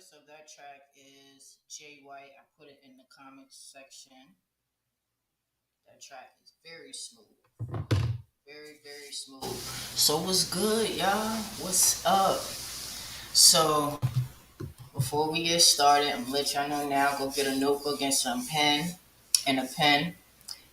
artist of that track is Jay White. I put it in the comments section. That track is very smooth. Very, very smooth. So what's good, y'all? What's up? So before we get started, I'm gonna let y'all know now, go get a notebook and some pen and a pen.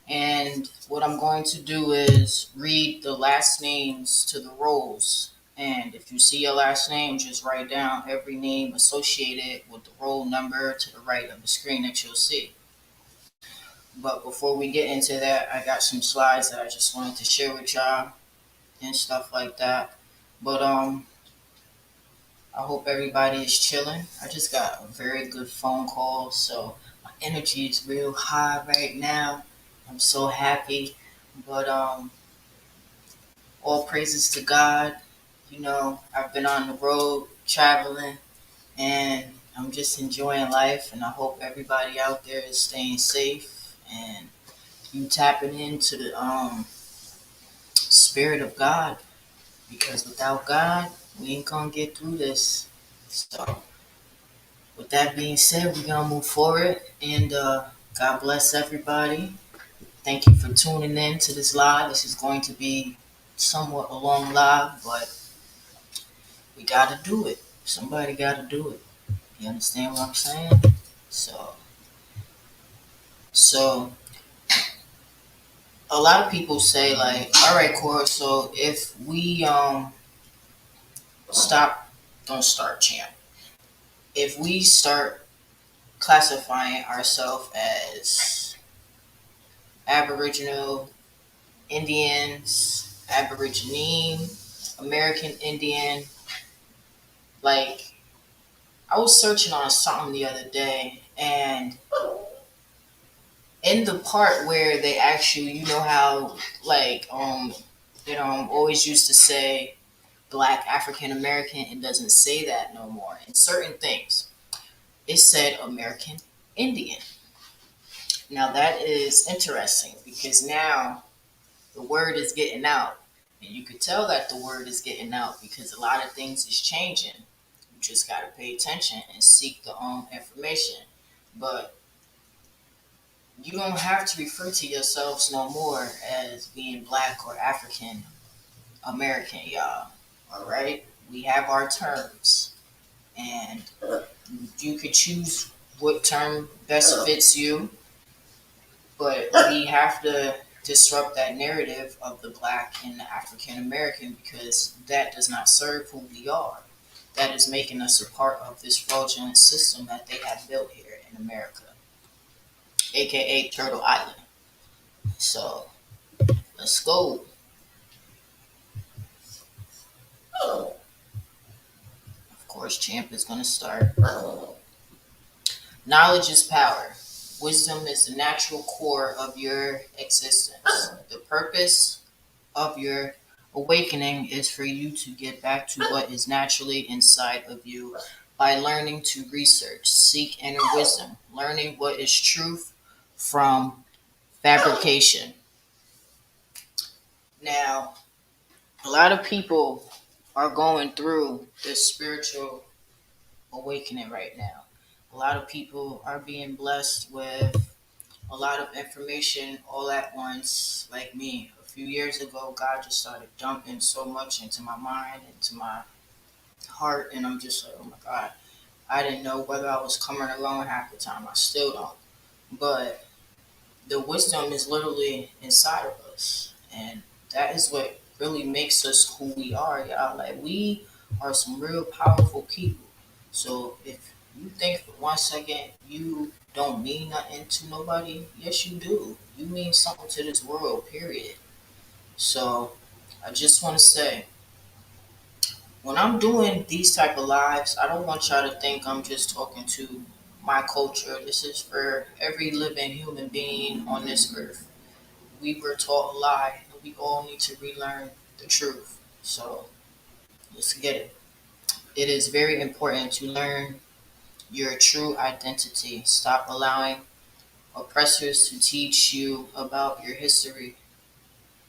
And what I'm going to do is read the last names to the roles. And if you see your last name, just write down every name associated with the roll number to the right of the screen that you'll see. But before we get into that, I got some slides that I just wanted to share with y'all and stuff like that. But I hope everybody is chilling. I just got a very good phone call, so my energy is real high right now. I'm so happy. But all praises to God. I've been on the road traveling and I'm just enjoying life, and I hope everybody out there is staying safe and you tapping into the spirit of God, because without God, we ain't gonna get through this. So with that being said, we're gonna move forward, and God bless everybody. Thank you for tuning in to this live. This is going to be somewhat a long live, but we gotta do it. Somebody gotta do it. You understand what I'm saying? So, so a lot of people say like, all right, Cora. So if we stop, don't start, champ. If we start classifying ourselves as Aboriginal Indians, Aborigine, American Indian, like I was searching on something the other day, and in the part where they actually, you know how like always used to say Black African American, it doesn't say that no more. In certain things, it said American Indian. Now that is interesting because now the word is getting out, and you could tell that the word is getting out because a lot of things is changing. You just got to pay attention and seek the information. But you don't have to refer to yourselves no more as being Black or African American, y'all. All right, we have our terms, and you could choose what term best fits you. But we have to disrupt that narrative of the Black and the African American, because that does not serve who we are. That is making us a part of this fraudulent system that they have built here in America, aka Turtle Island. So let's go. Of course, Champ is going to start. Knowledge is power. Wisdom is the natural core of your existence. The purpose of your awakening is for you to get back to what is naturally inside of you by learning to research, seek inner wisdom, learning what is truth from fabrication. Now, a lot of people are going through this spiritual awakening right now. A lot of people are being blessed with a lot of information all at once, like me. A few years ago, God just started dumping so much into my mind, into my heart, and I'm just like, oh my God. I didn't know whether I was coming along half the time. I still don't. But the wisdom is literally inside of us. And that is what really makes us who we are, y'all. Like, we are some real powerful people. So if you think for 1 second you don't mean nothing to nobody, yes, you do. You mean something to this world, period. So I just want to say, when I'm doing these type of lives, I don't want y'all to think I'm just talking to my culture. This is for every living human being on this earth. We were taught a lie, and we all need to relearn the truth. So let's get it. It is very important to learn your true identity. Stop allowing oppressors to teach you about your history.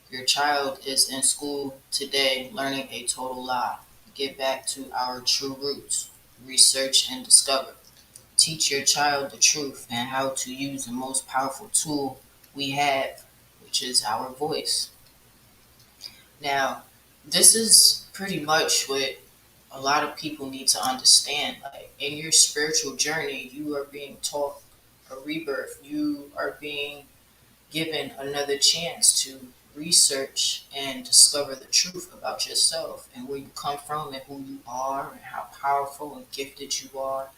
Your child is in school today learning a total lie. Get back to our true roots. research, and discover. Teach your child the truth and how to use the most powerful tool we have, which is our voice. Now, this is pretty much what a lot of people need to understand. Like in your spiritual journey, you are being taught a rebirth. You are being given another chance to research and discover the truth about yourself and where you come from and who you are and how powerful and gifted you are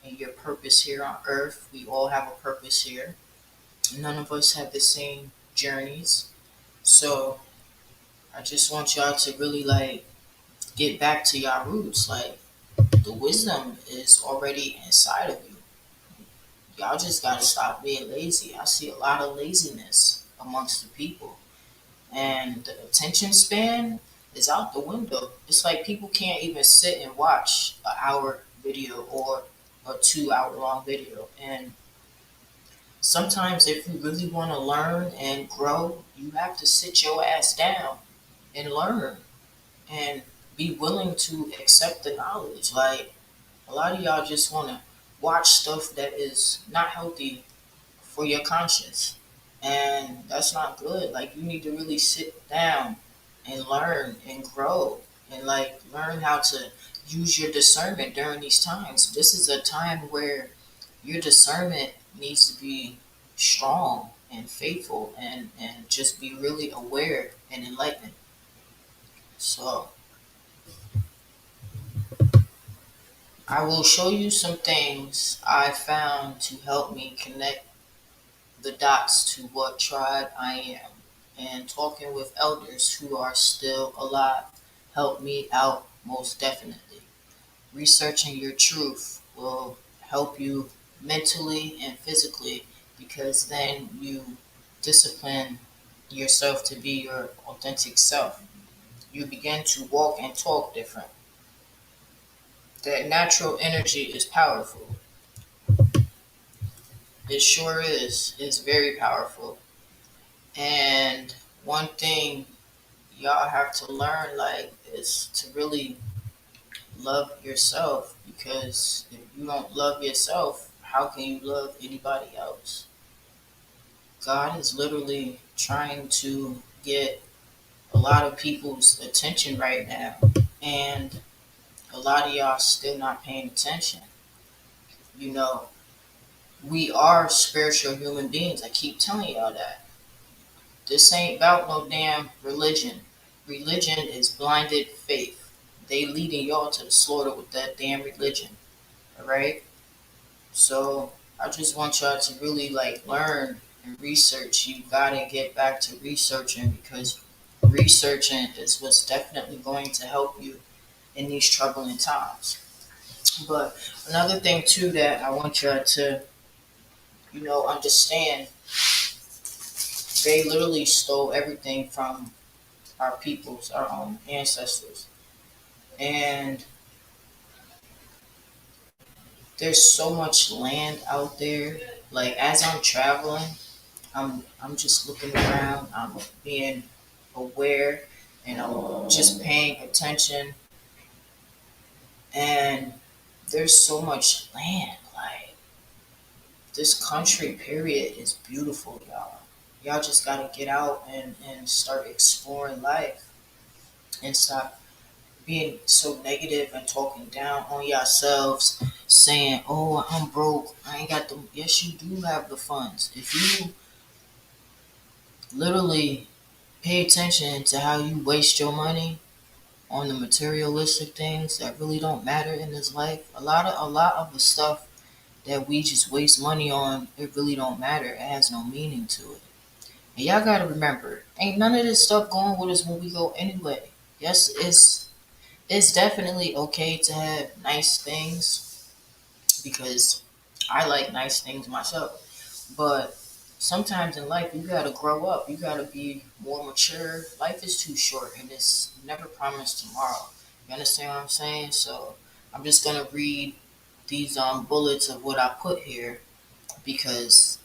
and your purpose here on earth. We all have a purpose here. None of us have the same journeys. So I just want y'all to really like get back to y'all roots. Like the wisdom is already inside of you. Y'all just gotta stop being lazy. I see a lot of laziness amongst the people. And the attention span is out the window. It's like people can't even sit and watch an hour video or a 2 hour long video. And sometimes, if you really want to learn and grow, you have to sit your ass down and learn and be willing to accept the knowledge. Like a lot of y'all just want to watch stuff that is not healthy for your conscience. And that's not good. Like you need to really sit down and learn and grow and like learn how to use your discernment during these times. This is a time where your discernment needs to be strong and faithful and just be really aware and enlightened. So I will show you some things I found to help me connect the dots to what tribe I am. And talking with elders who are still alive helped me out most definitely. Researching your truth will help you mentally and physically because then you discipline yourself to be your authentic self. You begin to walk and talk different. That natural energy is powerful. It sure is. It's very powerful. And one thing y'all have to learn like is to really love yourself because if you don't love yourself, how can you love anybody else? God is literally trying to get a lot of people's attention right now, and a lot of y'all still not paying attention. You know, we are spiritual human beings. I keep telling y'all that. This ain't about no damn religion. Religion is blinded faith. They leading y'all to the slaughter with that damn religion. Alright? So I just want y'all to really like learn and research. You gotta get back to researching because researching is what's definitely going to help you in these troubling times. But another thing too that I want y'all to, understand, they literally stole everything from our peoples, our own ancestors. And there's so much land out there. Like as I'm traveling, I'm just looking around, I'm being aware and I'm just paying attention and there's so much land. Like this country period is beautiful, y'all. Y'all just gotta get out and start exploring life and stop being so negative and talking down on yourselves, saying, "Oh, I'm broke. I ain't got the." Yes, you do have the funds. If you literally pay attention to how you waste your money on the materialistic things that really don't matter in this life, a lot of the stuff that we just waste money on, it really don't matter. It has no meaning to it. And y'all gotta remember, ain't none of this stuff going with us when we go anyway. Yes, it's definitely okay to have nice things because I like nice things myself. But sometimes in life, you gotta grow up. You gotta be more mature. Life is too short and it's never promised tomorrow. You understand what I'm saying? So I'm just gonna read these bullets of what I put here because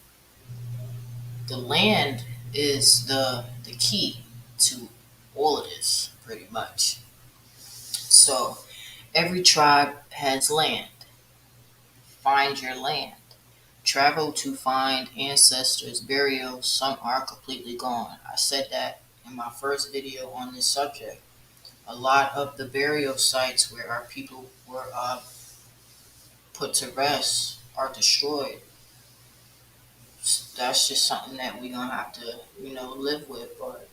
the land is the key to all of this pretty much. So Every tribe has land. Find your land. Travel to find ancestors' burials. Some are completely gone. I said that in my first video on this subject. A lot of the burial sites where our people were put to rest are destroyed. That's just something that we're gonna have to, live with. But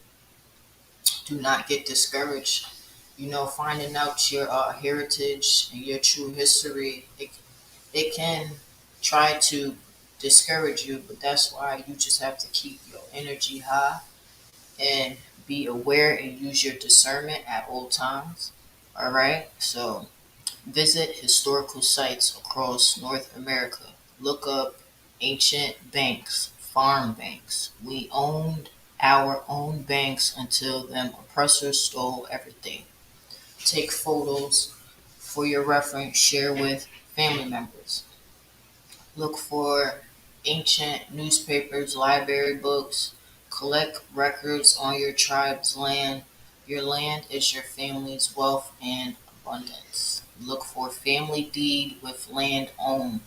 do not get discouraged. Finding out your heritage and your true history, it can try to discourage you, but that's why you just have to keep your energy high and be aware and use your discernment at all times. All right, so visit historical sites across North America. Look up ancient banks, farm banks. We owned our own banks until them oppressors stole everything. Take photos for your reference, share with family members. Look for ancient newspapers, library books. Collect records on your tribe's land. Your land is your family's wealth and abundance. Look for family deed with land owned.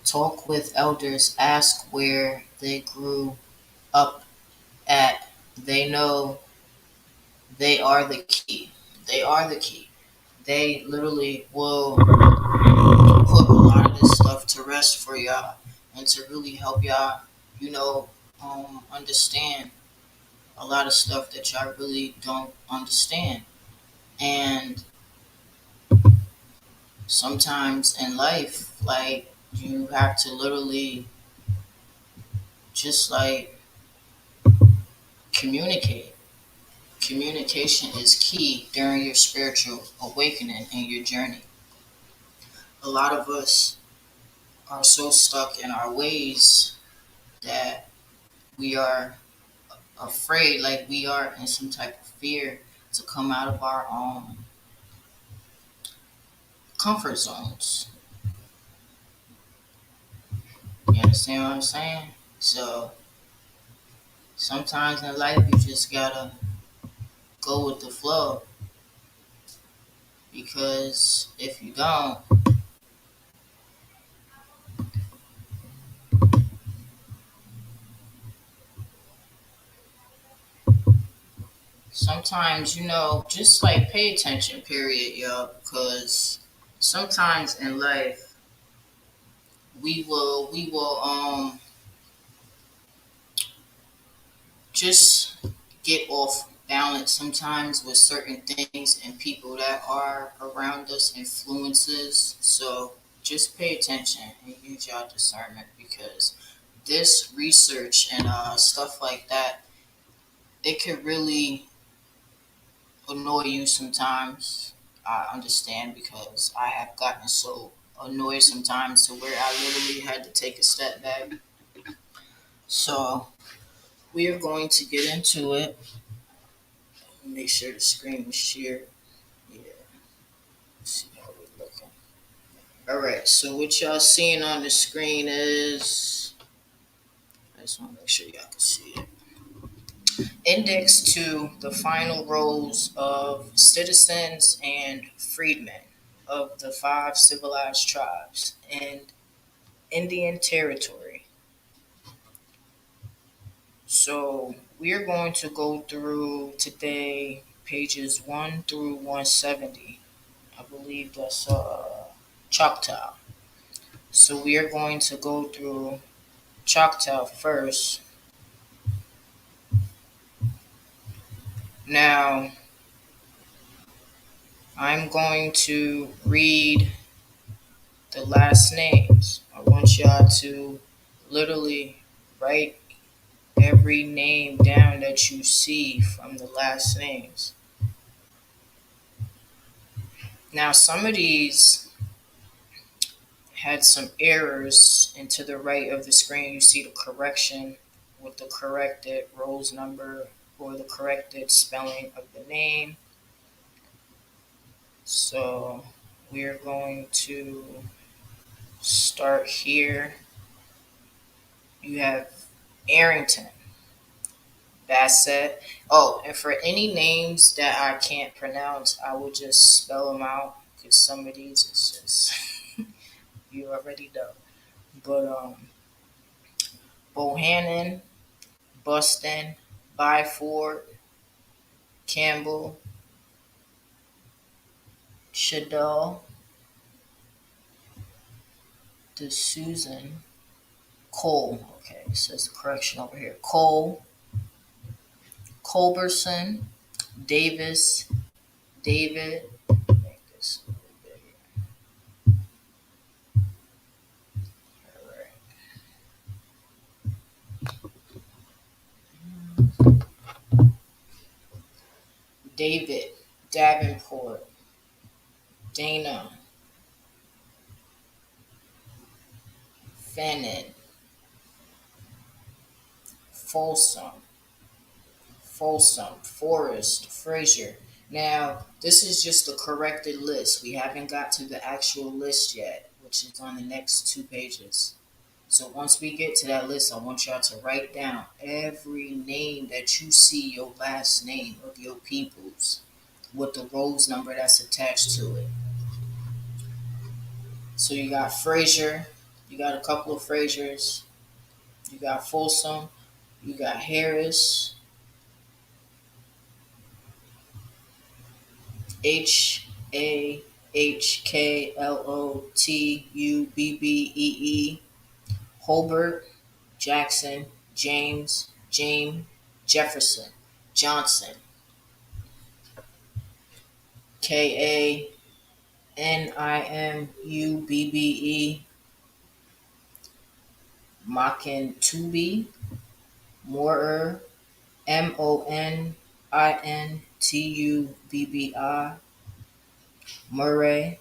Talk with elders. Ask where they grew up at. They know they are the key. They are the key. They literally will put a lot of this stuff to rest for y'all and to really help y'all, understand a lot of stuff that y'all really don't understand. And sometimes in life, like, you have to literally just like communicate. Communication is key during your spiritual awakening and your journey. A lot of us are so stuck in our ways that we are afraid, like we are in some type of fear to come out of our comfort zones. You understand what I'm saying? So sometimes in life you just gotta go with the flow, because if you don't, sometimes, just like pay attention, period, yo, because sometimes in life we will just get off balance sometimes with certain things and people that are around us, influences. So just pay attention and use your discernment, because this research and stuff like that, it could really annoy you sometimes. I understand, because I have gotten so annoyed sometimes to where I literally had to take a step back. So we are going to get into it. Make sure the screen is shared. Yeah, let's see how we're looking. All right, so what y'all seeing on the screen is, I just want to make sure y'all can see it. Index to the final roles of citizens and freedmen of the five civilized tribes in Indian Territory. So we're going to go through today pages 1 through 170. I believe that's Choctaw. So we are going to go through Choctaw first. Now, I'm going to read the last names. I want y'all to literally write every name down that you see from the last names. Now, some of these had some errors, and to the right of the screen, you see the correction with the corrected Rose number or the corrected spelling of the name. So we're going to start here. You have Arrington, Bassett. Oh, and for any names that I can't pronounce, I will just spell them out, because some of these is just you already know. But Bohannon, Buston, Byford, Campbell, Shadell, DeSusan, Cole. Okay, it says correction over here. Cole, Culberson, Davis, David. Make this a little bigger. All right. David, Davenport, Dana, Fannin, Folsom, Forrest, Frazier. Now, this is just the corrected list. We haven't got to the actual list yet, which is on the next 2 pages. So once we get to that list, I want y'all to write down every name that you see your last name of your peoples with the Rose number that's attached to it. So you got Frazier, you got a couple of Fraziers, you got Folsom, you got Harris, Hahklotubee, Holbert, Jackson, James, Jefferson, Johnson, Kanimubbe, Makintubi, Moorer, Montintubbi, Murray,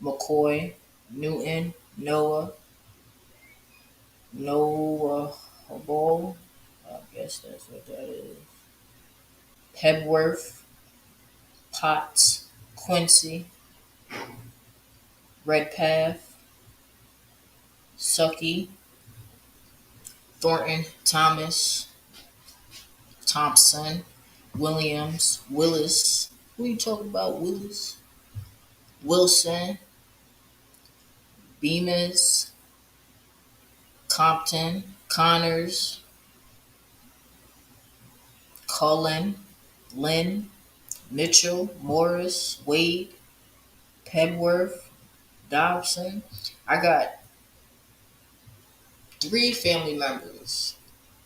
McCoy, Newton, Noah Hobol, I guess that's what that is. Hebworth, Potts, Quincy, Redpath, Sucky, Thornton, Thompson, Williams, Willis. Who you talking about, Willis? Wilson, Bemis, Compton, Connors, Cullen, Lynn, Mitchell, Morris, Wade, Pebworth, Dobson. I got 3 family members.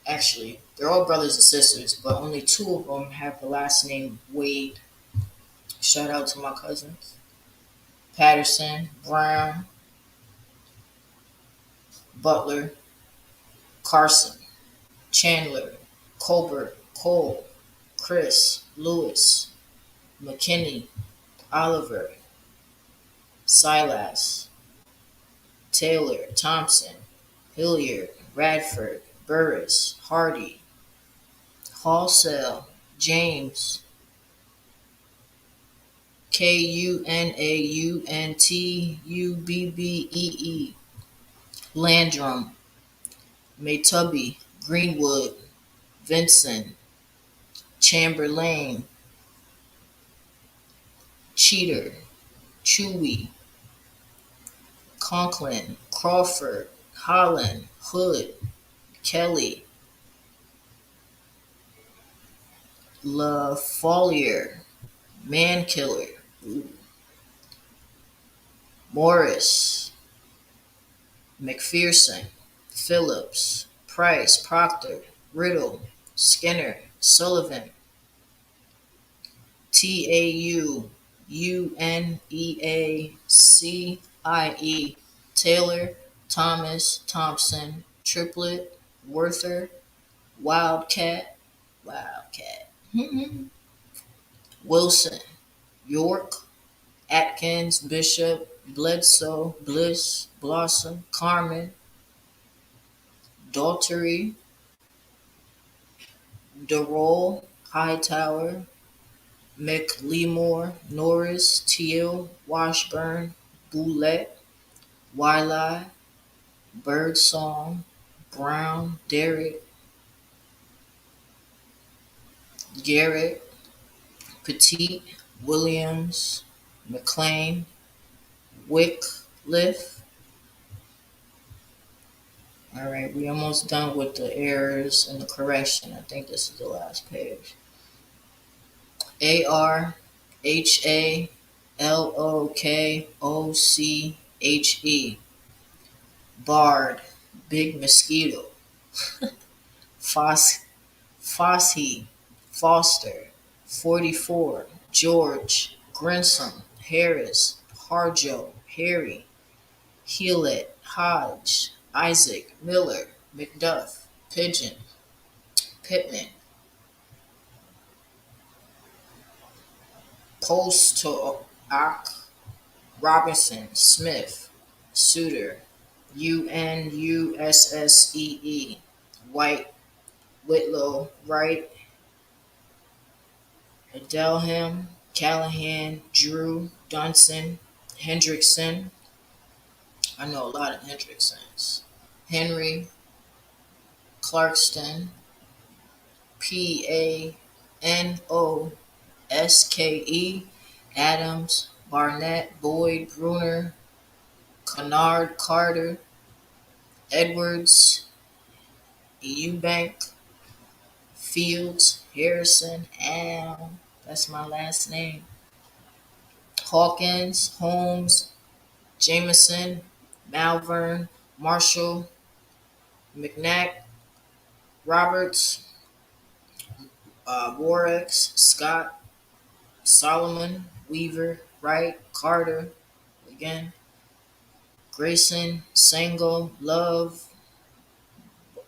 Actually, they're all brothers and sisters, but only 2 of them have the last name Wade. Shout out to my cousins. Patterson, Brown, Butler, Carson, Chandler, Colbert, Cole, Chris, Lewis, McKinney, Oliver, Silas, Taylor, Thompson, Hilliard, Radford, Burris, Hardy, Halsell, James, Kunauntubbee, Landrum, Maytubby, Greenwood, Vincent, Chamberlain, Cheater, Chewy, Conklin, Crawford, Holland, Hood, Kelly, LaFollier, Mankiller, Morris, McPherson, Phillips, Price, Proctor, Riddle, Skinner, Sullivan, Tauneacie, Taylor, Thomas, Thompson, Triplet, Werther, Wildcat, Wilson, York, Atkins, Bishop, Bledsoe, Bliss, Blossom, Carmen, Daughtery, Darrell, Hightower, McLemore, Norris, Teal, Washburn, Boulette, Wiley, Birdsong, Brown, Derrick, Garrett, Petit, Williams, McLean, Wycliffe. All right, we almost done with the errors and the correction. I think this is the last page. Arhlokoche. Bard, big mosquito. Fos, Fossey, Foster, 44. George, Grinsom, Harris, Harjo, Harry, Hewlett, Hodge, Isaac, Miller, McDuff, Pigeon, Pittman, Postock, Robinson, Smith, Suter, Unussee, White, Whitlow, Wright, Adelham, Callahan, Drew, Dunson, Hendrickson. I know a lot of Hendricksons. Henry, Clarkston, Panoske, Adams, Barnett, Boyd, Bruner, Kennard, Carter, Edwards, Eubank, Fields, Harrison, Al. That's my last name. Hawkins, Holmes, Jameson, Malvern, Marshall, McNack, Roberts, Warrex, Scott, Solomon, Weaver, Wright, Carter, again, Grayson, Sango, Love, I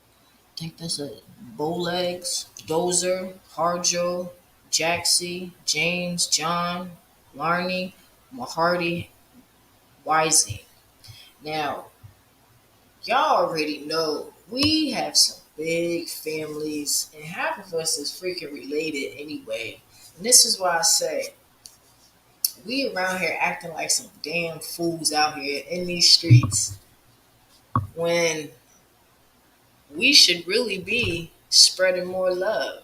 think that's a Bowlegs, Dozer, Harjo, Jaxie, James, John, Larney, Mahardy, Wisey. Now, y'all already know we have some big families, and half of us is freaking related anyway. And this is why I say we around here acting like some damn fools out here in these streets when we should really be spreading more love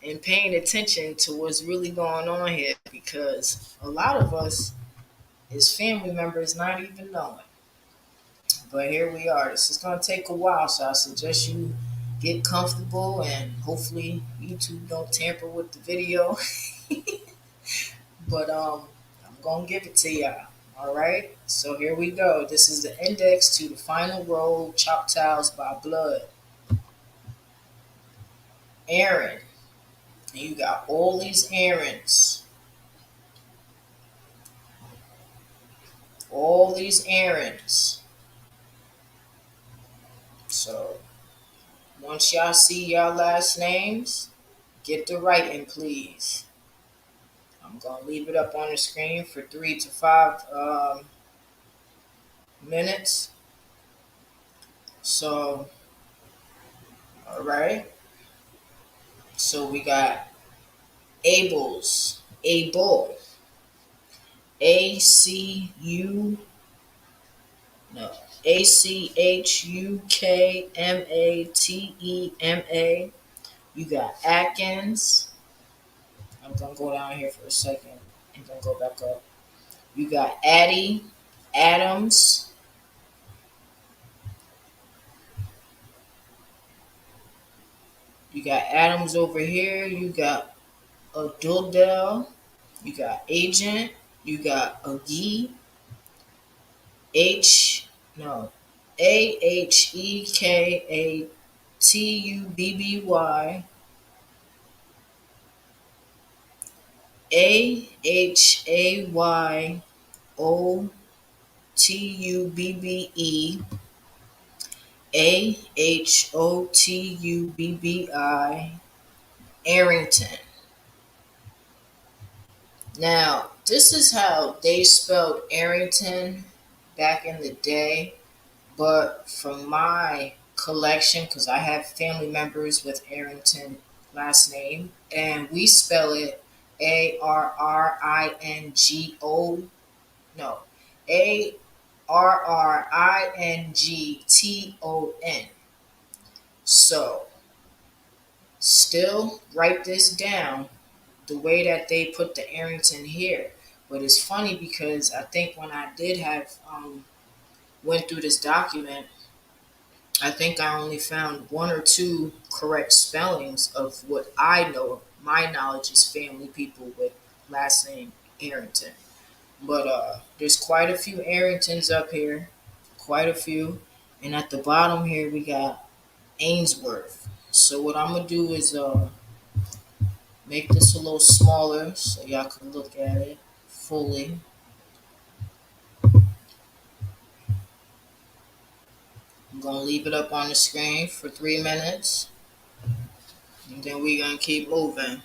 and paying attention to what's really going on here because a lot of us is family members not even knowing. But here we are. This is going to take a while, so I suggest you get comfortable and hopefully YouTube don't tamper with the video. But I'm going to give it to y'all. All right, so here we go. This is the index to the final row, Choctaws by Blood. Aaron. And you got all these Aarons. All these Aarons. So once y'all see y'all last names, get the writing, please. I'm going to leave it up on the screen for 3 to 5 minutes. So, all right. So we got Abels, Abel, ACU, no, ACHUKMATEMA. You got Atkins. I'm going to go down here for a second and then go back up. You got Addie, Adams. You got Adams over here. You got Aduldel. You got Agent. You got Agi. H, no, AHEKATUBBY. AHAYOTUBBE. AHOTUBBI. Arrington. Now, this is how they spelled Arrington back in the day, but from my collection, because I have family members with Arrington last name, and we spell it ARRINGO, no, ARRINGTON. So, still write this down the way that they put the Arrington here. But it's funny because I think when I did have went through this document, I think I only found one or two correct spellings of what I know. My knowledge is family people with last name Arrington. But there's quite a few Arringtons up here, quite a few. And at the bottom here we got Ainsworth. So what I'm gonna do is make this a little smaller so y'all can look at it fully. I'm gonna leave it up on the screen for 3 minutes, and then we're gonna keep moving.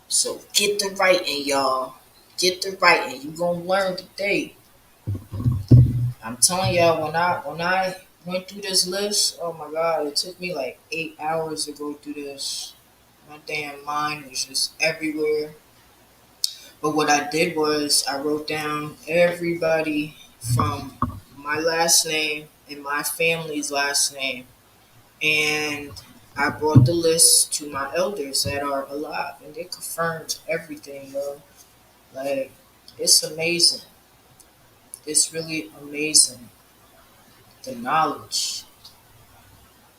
So get the writing, y'all. Get the writing. You gonna learn today. I'm telling y'all, when I went through this list, oh my god, it took me like 8 hours to go through this. My damn mind was just everywhere. But what I did was I wrote down everybody from my last name and my family's last name, and I brought the list to my elders that are alive, and they confirmed everything, yo. Like, it's amazing. It's really amazing, the knowledge.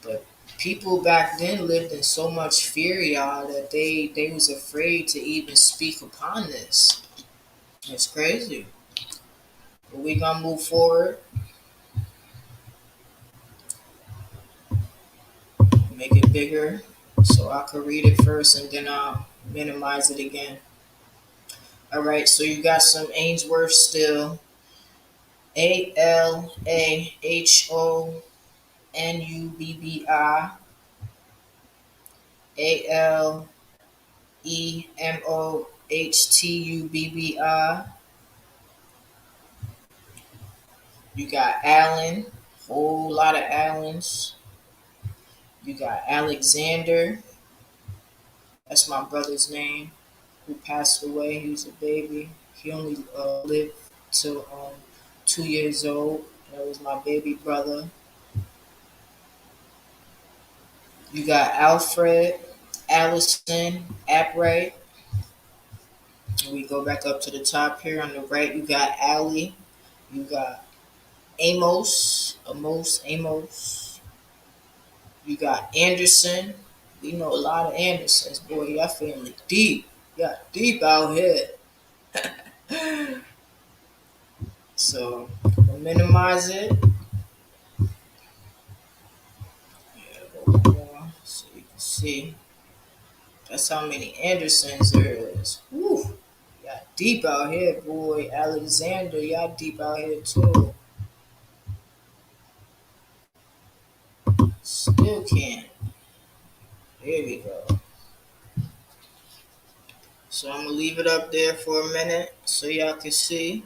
But people back then lived in so much fear, y'all, that they was afraid to even speak upon this. It's crazy. But we gonna move forward, make it bigger, so I could read it first and then I'll minimize it again. All right, so you got some Ainsworth still. ALEMOHTUBBI. You got Allen, whole lot of Allens. You got Alexander, that's my brother's name, who passed away. He was a baby. He only lived till 2 years old. That was my baby brother. You got Alfred, Allison, Apright. We go back up to the top here on the right. You got Allie. You got Amos. You got Anderson. We know a lot of Andersons. Boy, your family deep. Yeah, deep out here. So we'll minimize it. Yeah, go more so you can see. That's how many Andersons there is. Woo! Y'all deep out here, boy. Alexander, y'all deep out here too. Still can't. There we go. So I'm gonna leave it up there for a minute so y'all can see.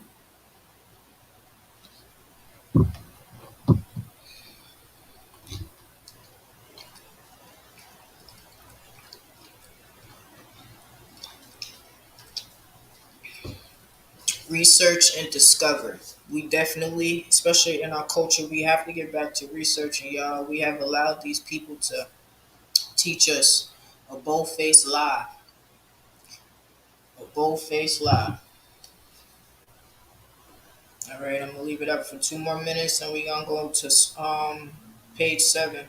Research and discover. We definitely, especially in our culture, we have to get back to researching, y'all. We have allowed these people to teach us a bold-faced lie. A bold-faced lie. All right, I'm gonna leave it up for 2 more minutes, and we're gonna go to page 7.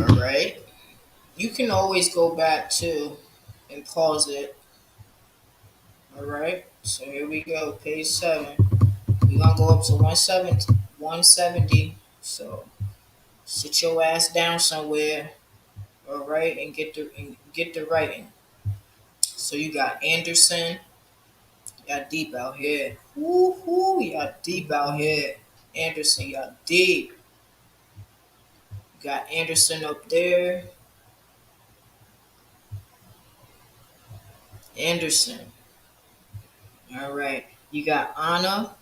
All right. You can always go back to and pause it. All right. So here we go, page 7. We're gonna go up to 170. 170. So sit your ass down somewhere, all right, and get the writing. So you got Anderson. Y'all deep out here. Woo hoo, y'all deep out here. Anderson, y'all deep. You got Anderson up there. Anderson. All right. You got Anna.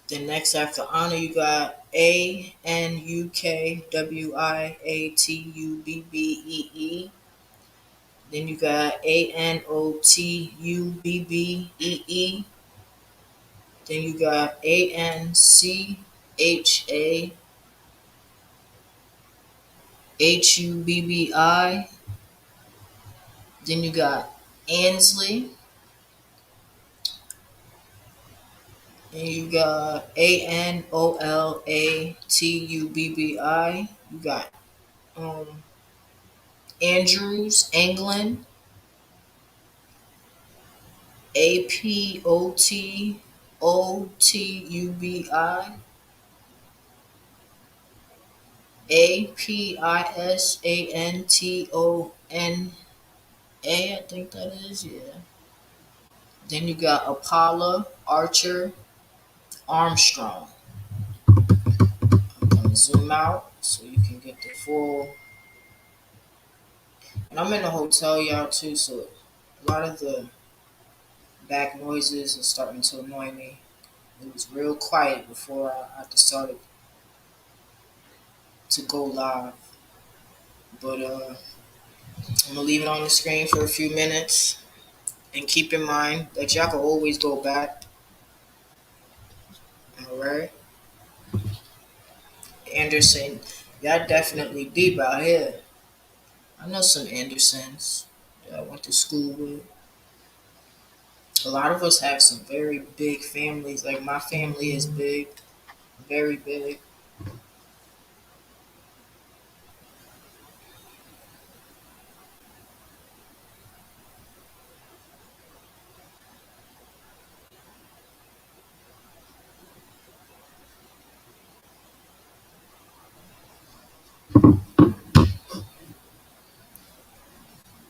Then next after Anna, you got Anukwwiatubee. Then you got Anotubbee. Then you got Anchahubbi. Then you got Ansley. And you got Anollatubbi. You got um Andrews, England, Apototubbi, Apisantona. I think that is, yeah. Then you got Apollo, Archer, Armstrong. I'm gonna zoom out so you can get the full. And I'm in a hotel, y'all, too, so a lot of the back noises are starting to annoy me. It was real quiet before I started to go live. But I'm gonna leave it on the screen for a few minutes. And keep in mind that y'all can always go back. Alright? Anderson, y'all definitely deep out here. I know some Andersons that I went to school with. A lot of us have some very big families. Like my family is big, very big.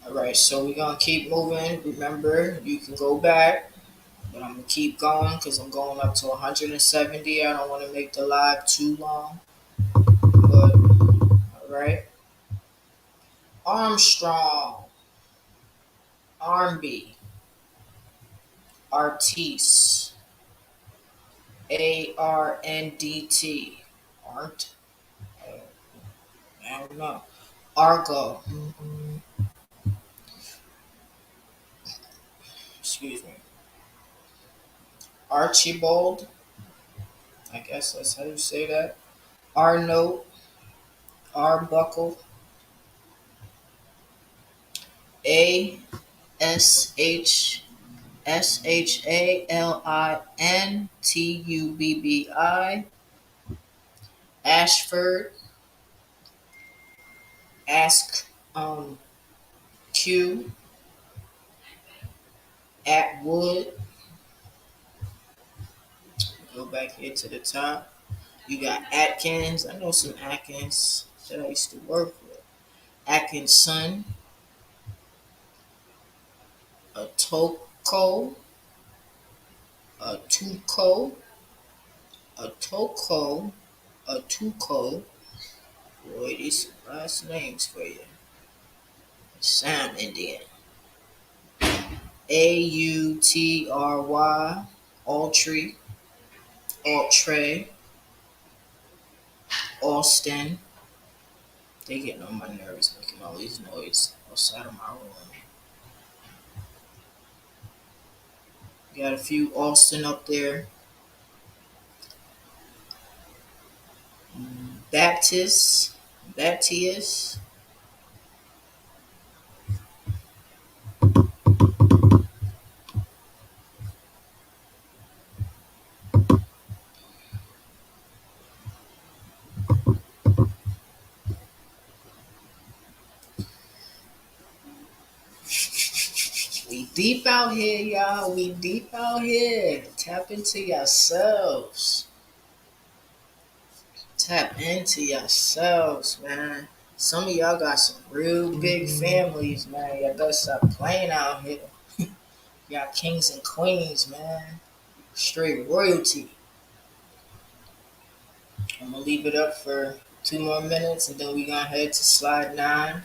Alright, so we're gonna keep moving. Remember, you can go back, but I'm gonna keep going because I'm going up to 170. I don't want to make the live too long. But alright. Armstrong, Armby, Artis, Arndt, Art, I don't know, Argo, excuse me, Archibald, I guess that's how you say that, Arnold, Arbuckle, ASHSHALINTUBBI, Ashford, Ask Q, Atwood, go back here to the top. You got Atkins. I know some Atkins that I used to work with. Atkinson, a Toko, a Tuco, a Toko, a Tuco. Boy, these last names for you. Sound Indian. Autry, Altry, Altray, Austin. They getting on my nerves making all these noise outside of my room. Got a few Austin up there. Baptist, Baptist. We deep out here, y'all. We deep out here. Tap into yourselves. Tap into yourselves, man. Some of y'all got some real big families, man. Y'all better stop playing out here. Y'all kings and queens, man. Straight royalty. I'm gonna leave it up for 2 more minutes and then we gonna head to slide 9.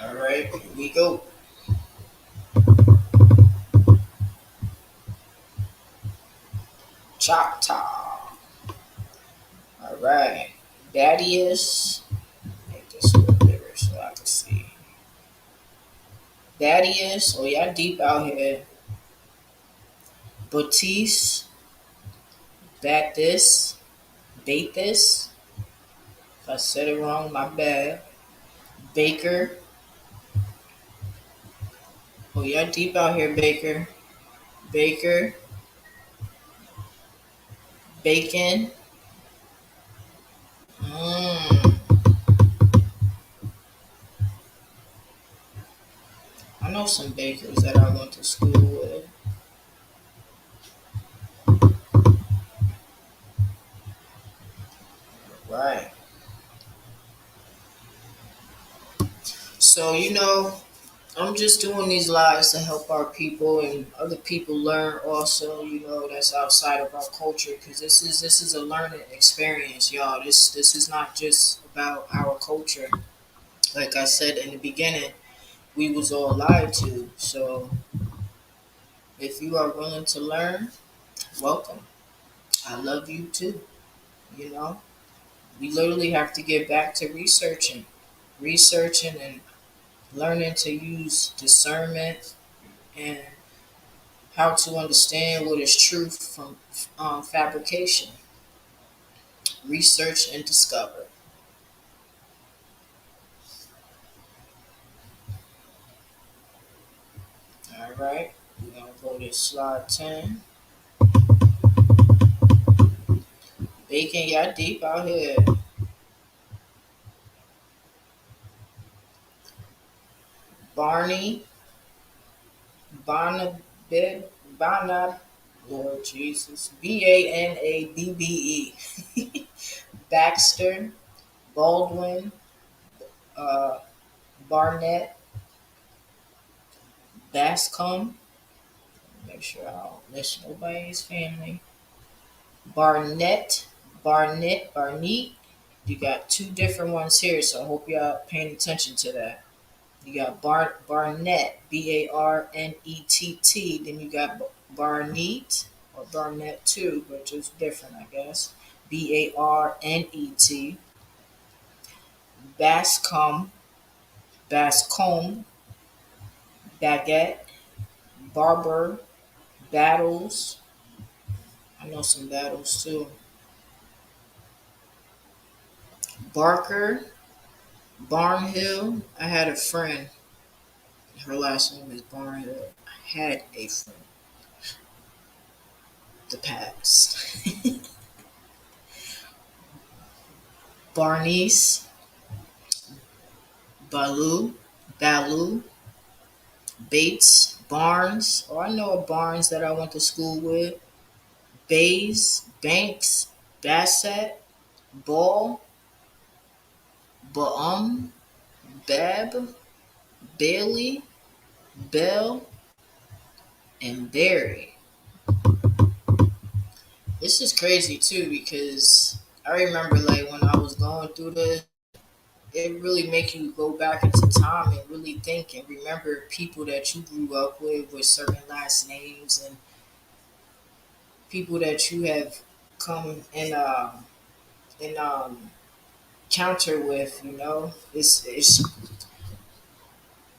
All right, here we go. Choctaw. All right. Daddy is. Make this a little bigger so I can see. Daddy is. Oh, y'all deep out here. Batiste. Baptist. Baptist. If I said it wrong, my bad. Baker. Oh, y'all deep out here, Baker. Baker. Bacon. Mmm. I know some bakers that I went to school with. Right. So, I'm just doing these lives to help our people and other people learn also, that's outside of our culture because this is a learning experience, y'all. This is not just about our culture. Like I said in the beginning, we was all lied to. So if you are willing to learn, welcome. I love you too, you know. We literally have to get back to researching and learning to use discernment and how to understand what is truth from fabrication. Research and discover. All right, we're gonna go to slide 10. Bacon, y'all deep out here. Barney, Barnabib, Barnab, Lord Jesus, Banabbe, Baxter, Baldwin, uh, Barnett, Bascom. Make sure I don't miss nobody's family. Barnett, Barnett. You got two different ones here, so I hope y'all paying attention to that. You got Barnett, Barnett. Then you got Barnett or Barnett too, but just different, I guess. Barnet. Bascom, Bascom, Baguette, Barber, Battles. I know some battles too. Barker, Barnhill. I had a friend. Her last name is Barnhill. I had a friend. The past. Barnice, Balu, Bates, Barnes. Oh, I know a Barnes that I went to school with. Bays, Banks, Bassett, Ball, Baum, Bab, Bailey, Bell, and Barry. This is crazy too because I remember like when I was going through this, it really make you go back into time and really think and remember people that you grew up with certain last names and people that you have come in counter with. It's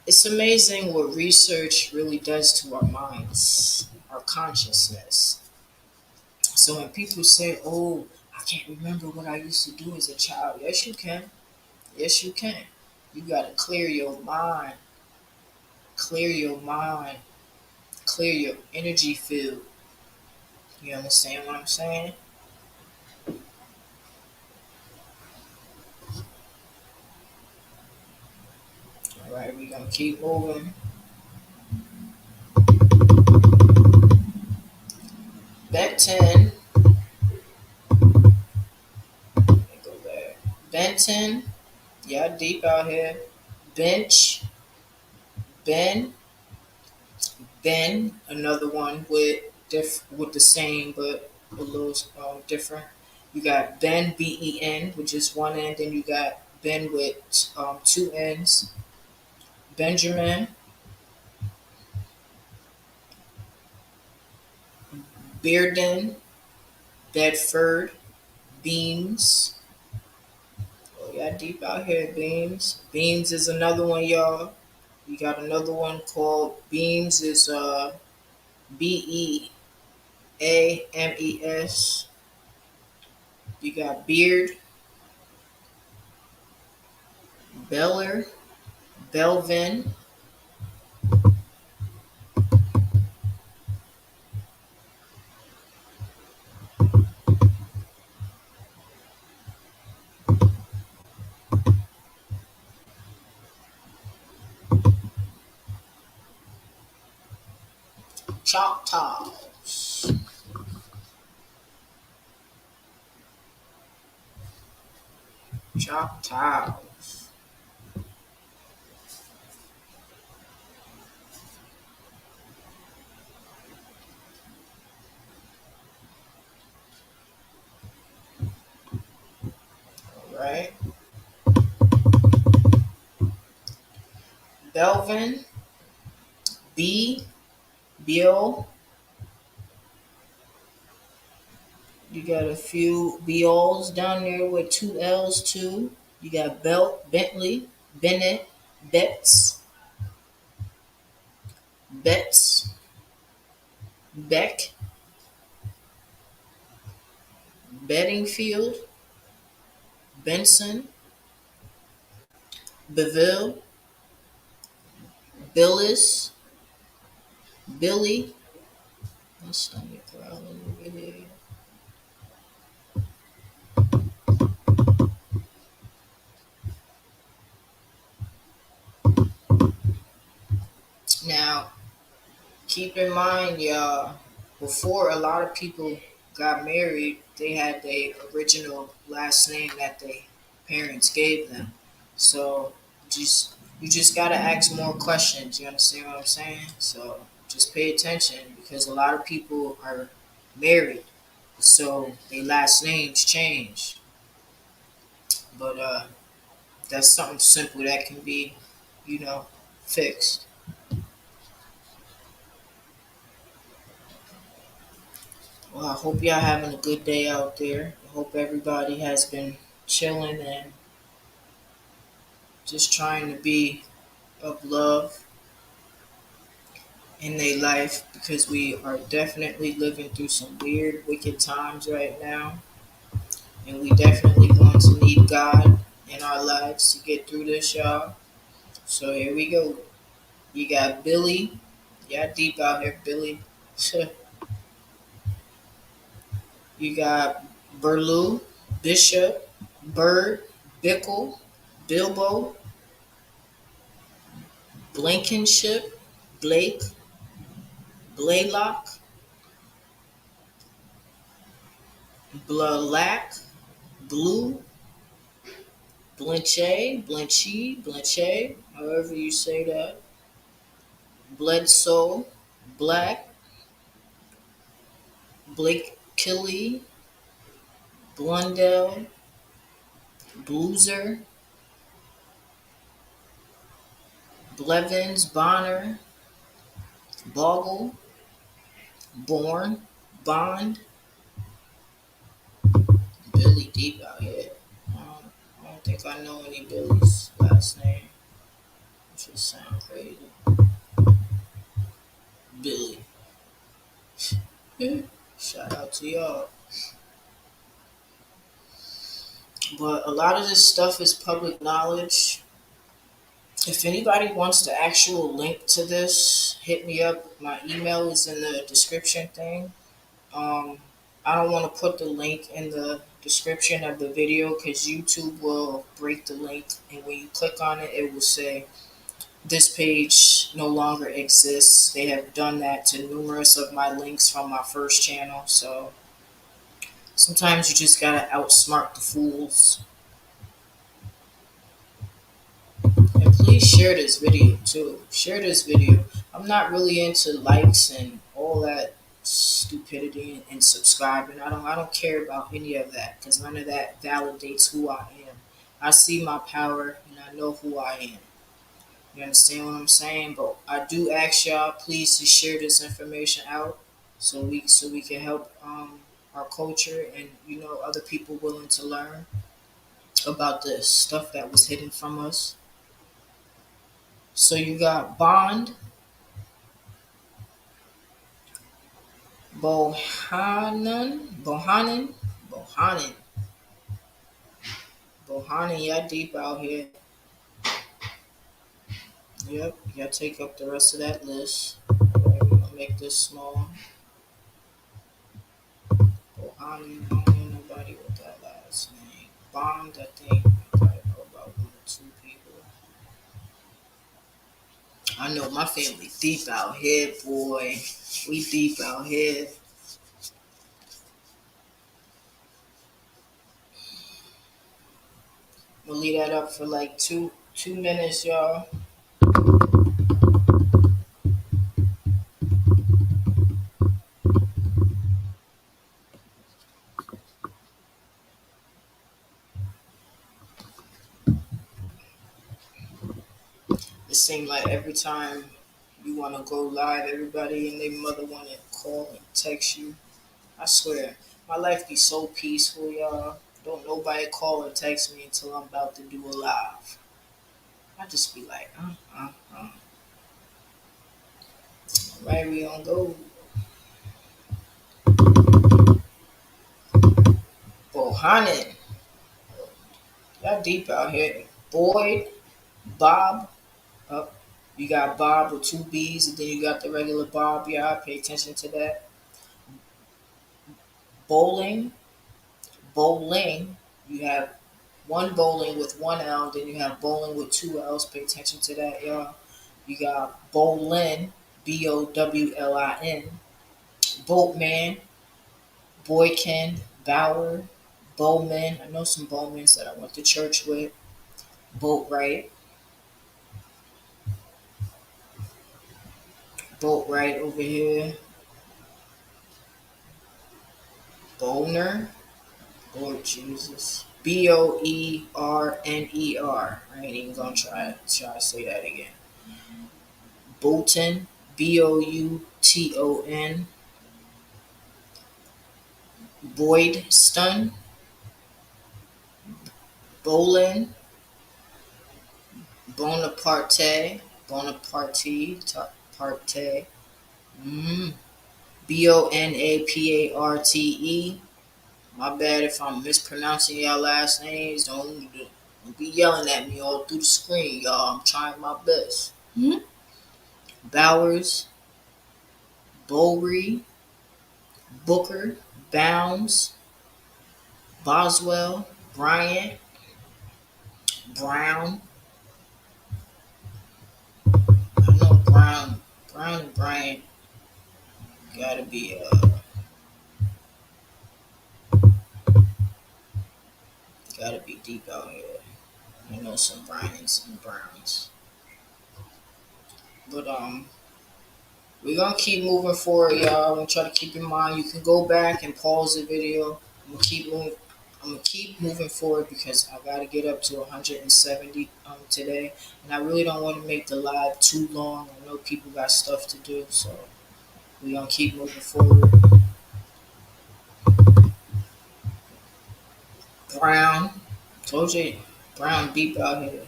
It's amazing what research really does to our minds, our consciousness. So when people say, "Oh, I can't remember what I used to do as a child," yes, you can. Yes, you can. You got to clear your mind, clear your energy field. You understand what I'm saying? All right, we're gonna keep moving. Benton, let me go there. Benton, yeah, deep out here. Bench, Ben, Ben, another one with the same but a little different. You got Ben Ben, which is one end, and you got Ben with two ends. Benjamin, Bearden, Bedford, Beams. Oh yeah, deep out here, Beams. Beams is another one, y'all. You got another one called Beams is Beames. You got Beard, Beller, Belvin. Choctaws. Choctaws. All right. Belvin, B, Bill. You got a few Bls down there with two L's too. You got Belt, Bentley, Bennett, Betts, Betts, Beck, Beddingfield, Benson, Beville, Billis, Billy. My stomach growling over here. Now, keep in mind, y'all, before a lot of people got married, they had their original last name that their parents gave them. So just you just gotta ask more questions. You understand what I'm saying? So just pay attention because a lot of people are married, so their last names change. But that's something simple that can be, you know, fixed. Well, I hope y'all having a good day out there. I hope everybody has been chilling and just trying to be of love in their life because we are definitely living through some weird, wicked times right now. And we definitely going to need God in our lives to get through this, y'all. So here we go. You got Billy. Yeah, deep out here, Billy. You got Burlew, Bishop, Bird, Bickle, Bilbo, Blankenship, Blake, Blaylock, Blalack, Blue, Blanche, however you say that, Bledsoe, Black, Blake Killy, Blundell, Blueser, Blevins, Bonner, Boggle, Born, Bond, Billy Deep out here. I don't think I know any Billy's last name. Just sound crazy. Billy. Shout out to y'all. But a lot of this stuff is public knowledge. If anybody wants the actual link to this, hit me up. My email is in the description thing. Um, I don't want to put the link in the description of the video because YouTube will break the link, and when you click on it, it will say this page no longer exists. They have done that to numerous of my links from my first channel. So sometimes you just gotta outsmart the fools. And please share this video too. Share this video. I'm not really into likes and all that stupidity and subscribing. I don't care about any of that because none of that validates who I am. I see my power and I know who I am. You understand what I'm saying? But I do ask y'all please to share this information out so we can help our culture and other people willing to learn about the stuff that was hidden from us. So you got Bond, Bohanan, Bohanan, Bohanan. Y'all deep out here. Yep, y'all take up the rest of that list. Alright, we're gonna make this small. Bohanan, I don't know nobody with that last name. Bond, I think I probably know about one or two people. I know my family deep out here, boy. We deep out here. We'll leave that up for like two minutes, y'all. It seems like every time you want to go live, everybody and their mother want to call and text you. I swear, my life be so peaceful, y'all. Don't nobody call or text me until I'm about to do a live. I just be like, uh. Right, we gonna go. Bohannon. Y'all deep out here. Boyd, Bob. Up. You got Bob with two B's, and then you got the regular Bob. Y'all pay attention to that. Bowling. Bowling. You have one bowling with one L, then you have bowling with two L's. Pay attention to that, y'all. You got Bowlin, Bowlin, Boatman, Boykin, Bauer, Bowman. I know some Bowmans that I went to church with. Boatwright, Boatwright over here. Boner, Lord Jesus. Boerner. I ain't even gonna try to say that again. Bolton, Bouton. Boydston, Bolin, Bonaparte, mm, Bonaparte. My bad if I'm mispronouncing y'all last names. Don't be yelling at me all through the screen, y'all. I'm trying my best. Bowers, Bowery, Booker, Bounds, Boswell, Bryant, Brown. I know Brown and Bryant gotta be deep out here. I know some Bryants and Browns, but we're gonna keep moving forward, y'all. I'm gonna try to keep in mind. You can go back and pause the video. I'm gonna keep moving. I'm gonna keep moving forward because I gotta get up to 170 today, and I really don't want to make the live too long. I know people got stuff to do, so we're gonna keep moving forward. Brown, told you, Brown deep out here.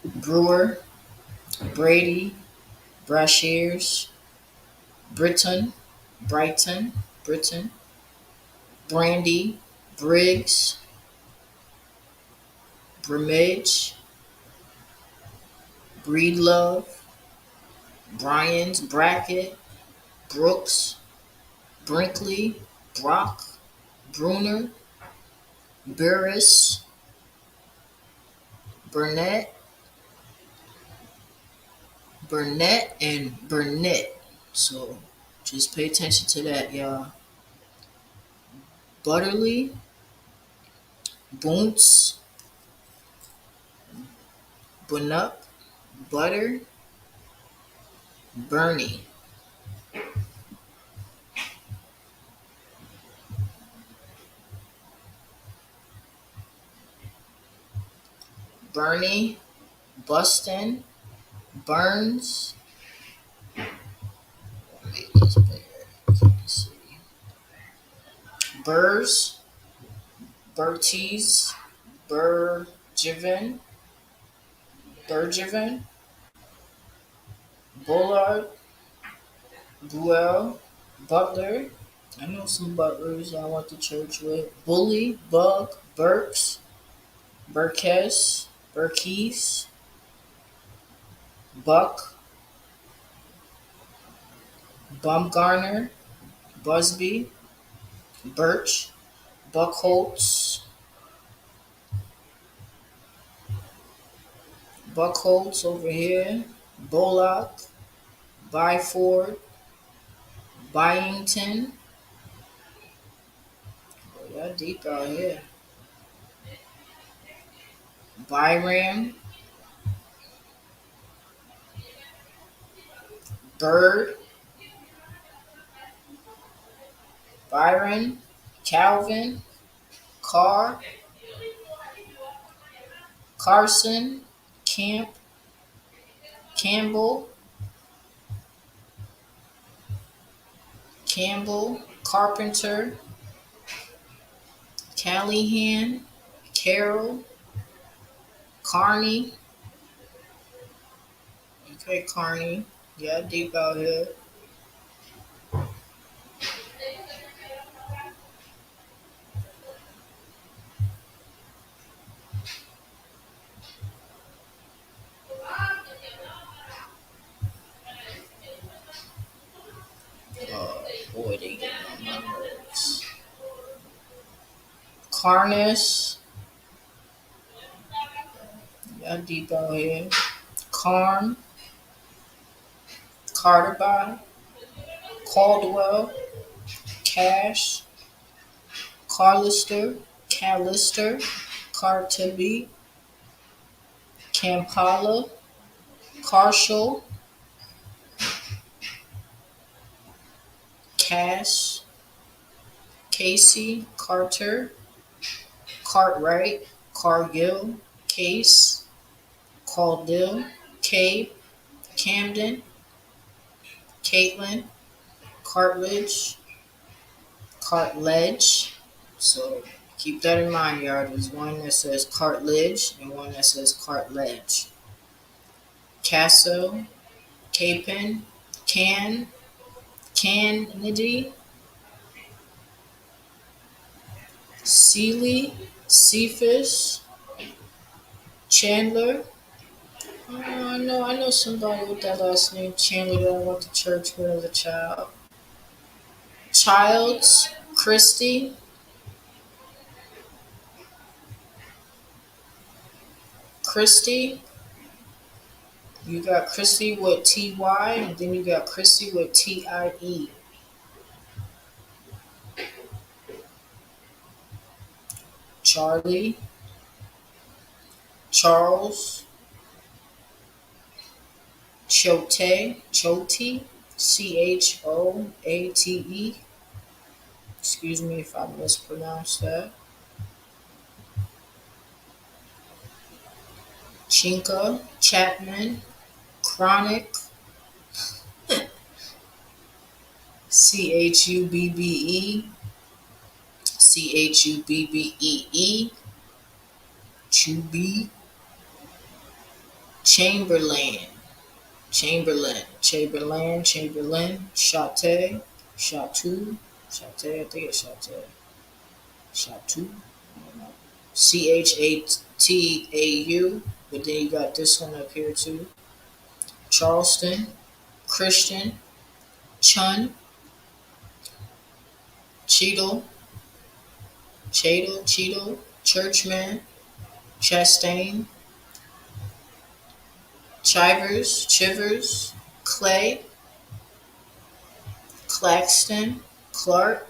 Brewer, Brady, Brashears, Britton, Brighton, Britain, Brandy, Briggs, Brimage, Breedlove, Bryans, Brackett, Brooks, Brinkley, Brock, Bruner, Burris, Burnett, Burnett, and Burnett. So just pay attention to that, y'all. Butterly, Boonts, Bunup, Butter, Bernie, Bernie, Buston, Burns. Wait, that's better. Let's see. Burrs, Berties, Burgiven, Burgiven, Bullard, Buell, Butler. I know some butlers I went to church with. Bully, Bug, Burks, Burkess, Burkees, Buck, Bumgarner, Busby, Birch, Buckholtz, Buckholtz over here, Bullock, Byford, Byington. Oh, y'all deep out here. Byram, Bird, Byron, Calvin, Carr, Carson, Camp, Campbell, Campbell, Carpenter, Callahan, Carroll, Carney. Okay, Carney. Yeah, deep out here. Oh boy, they get on my nerves. Carness. Yeah, deep out here. Carn, Carterby, Caldwell, Cash, Carlister, Callister, Cartaby, Kampala, Carshall, Cash, Casey, Carter, Cartwright, Cargill, Case, Caudill, Cape, Camden, Caitlin, Cartledge, Cartledge. So keep that in mind, y'all. There's one that says cartilage and one that says cartilage. Casso, Capon, Can, Kennedy, Seeley, Cephas, Chandler. I know somebody with that last name Chandler that I went to church with as a child. Childs, Christy, Christy. You got Christy with T-Y, and then you got Christy with T-I-E. Charlie, Charles, Chote, Chote, Choate. Excuse me if I mispronounced that. Chinka, Chapman, Chronic, Chubbe, Chubbee, Chubby, Chamberlain, Chamberlain, Chate, Chatu, Chate, I think it's Chate, Chatu, I don't know. Chatau, but then you got this one up here too. Charleston, Christian, Chun, Cheadle, Cheadle, Churchman, Chastain, Chivers, Clay, Claxton, Clark.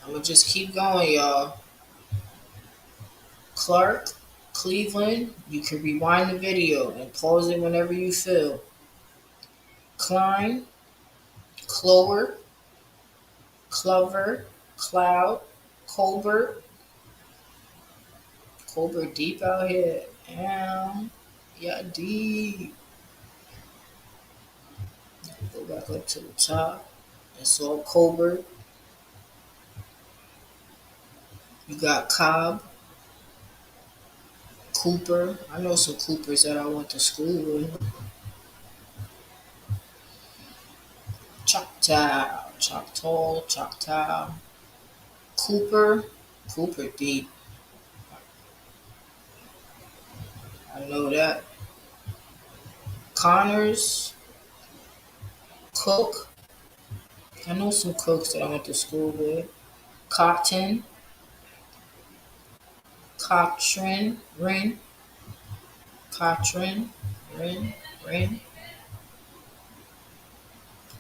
I'm gonna just keep going, y'all. Clark, Cleveland. You can rewind the video and pause it whenever you feel. Klein, Clover, Clover, Cloud, Colbert. Colbert deep out here. Yeah, deep. Go back up to the top. That's all Colbert. You got Cobb, Cooper. I know some Coopers that I went to school with. Choctaw. Cooper deep. I know that. Connors, Cook. I know some cooks that I went to school with. Cotton, Cochrane, Cotrin, Rin,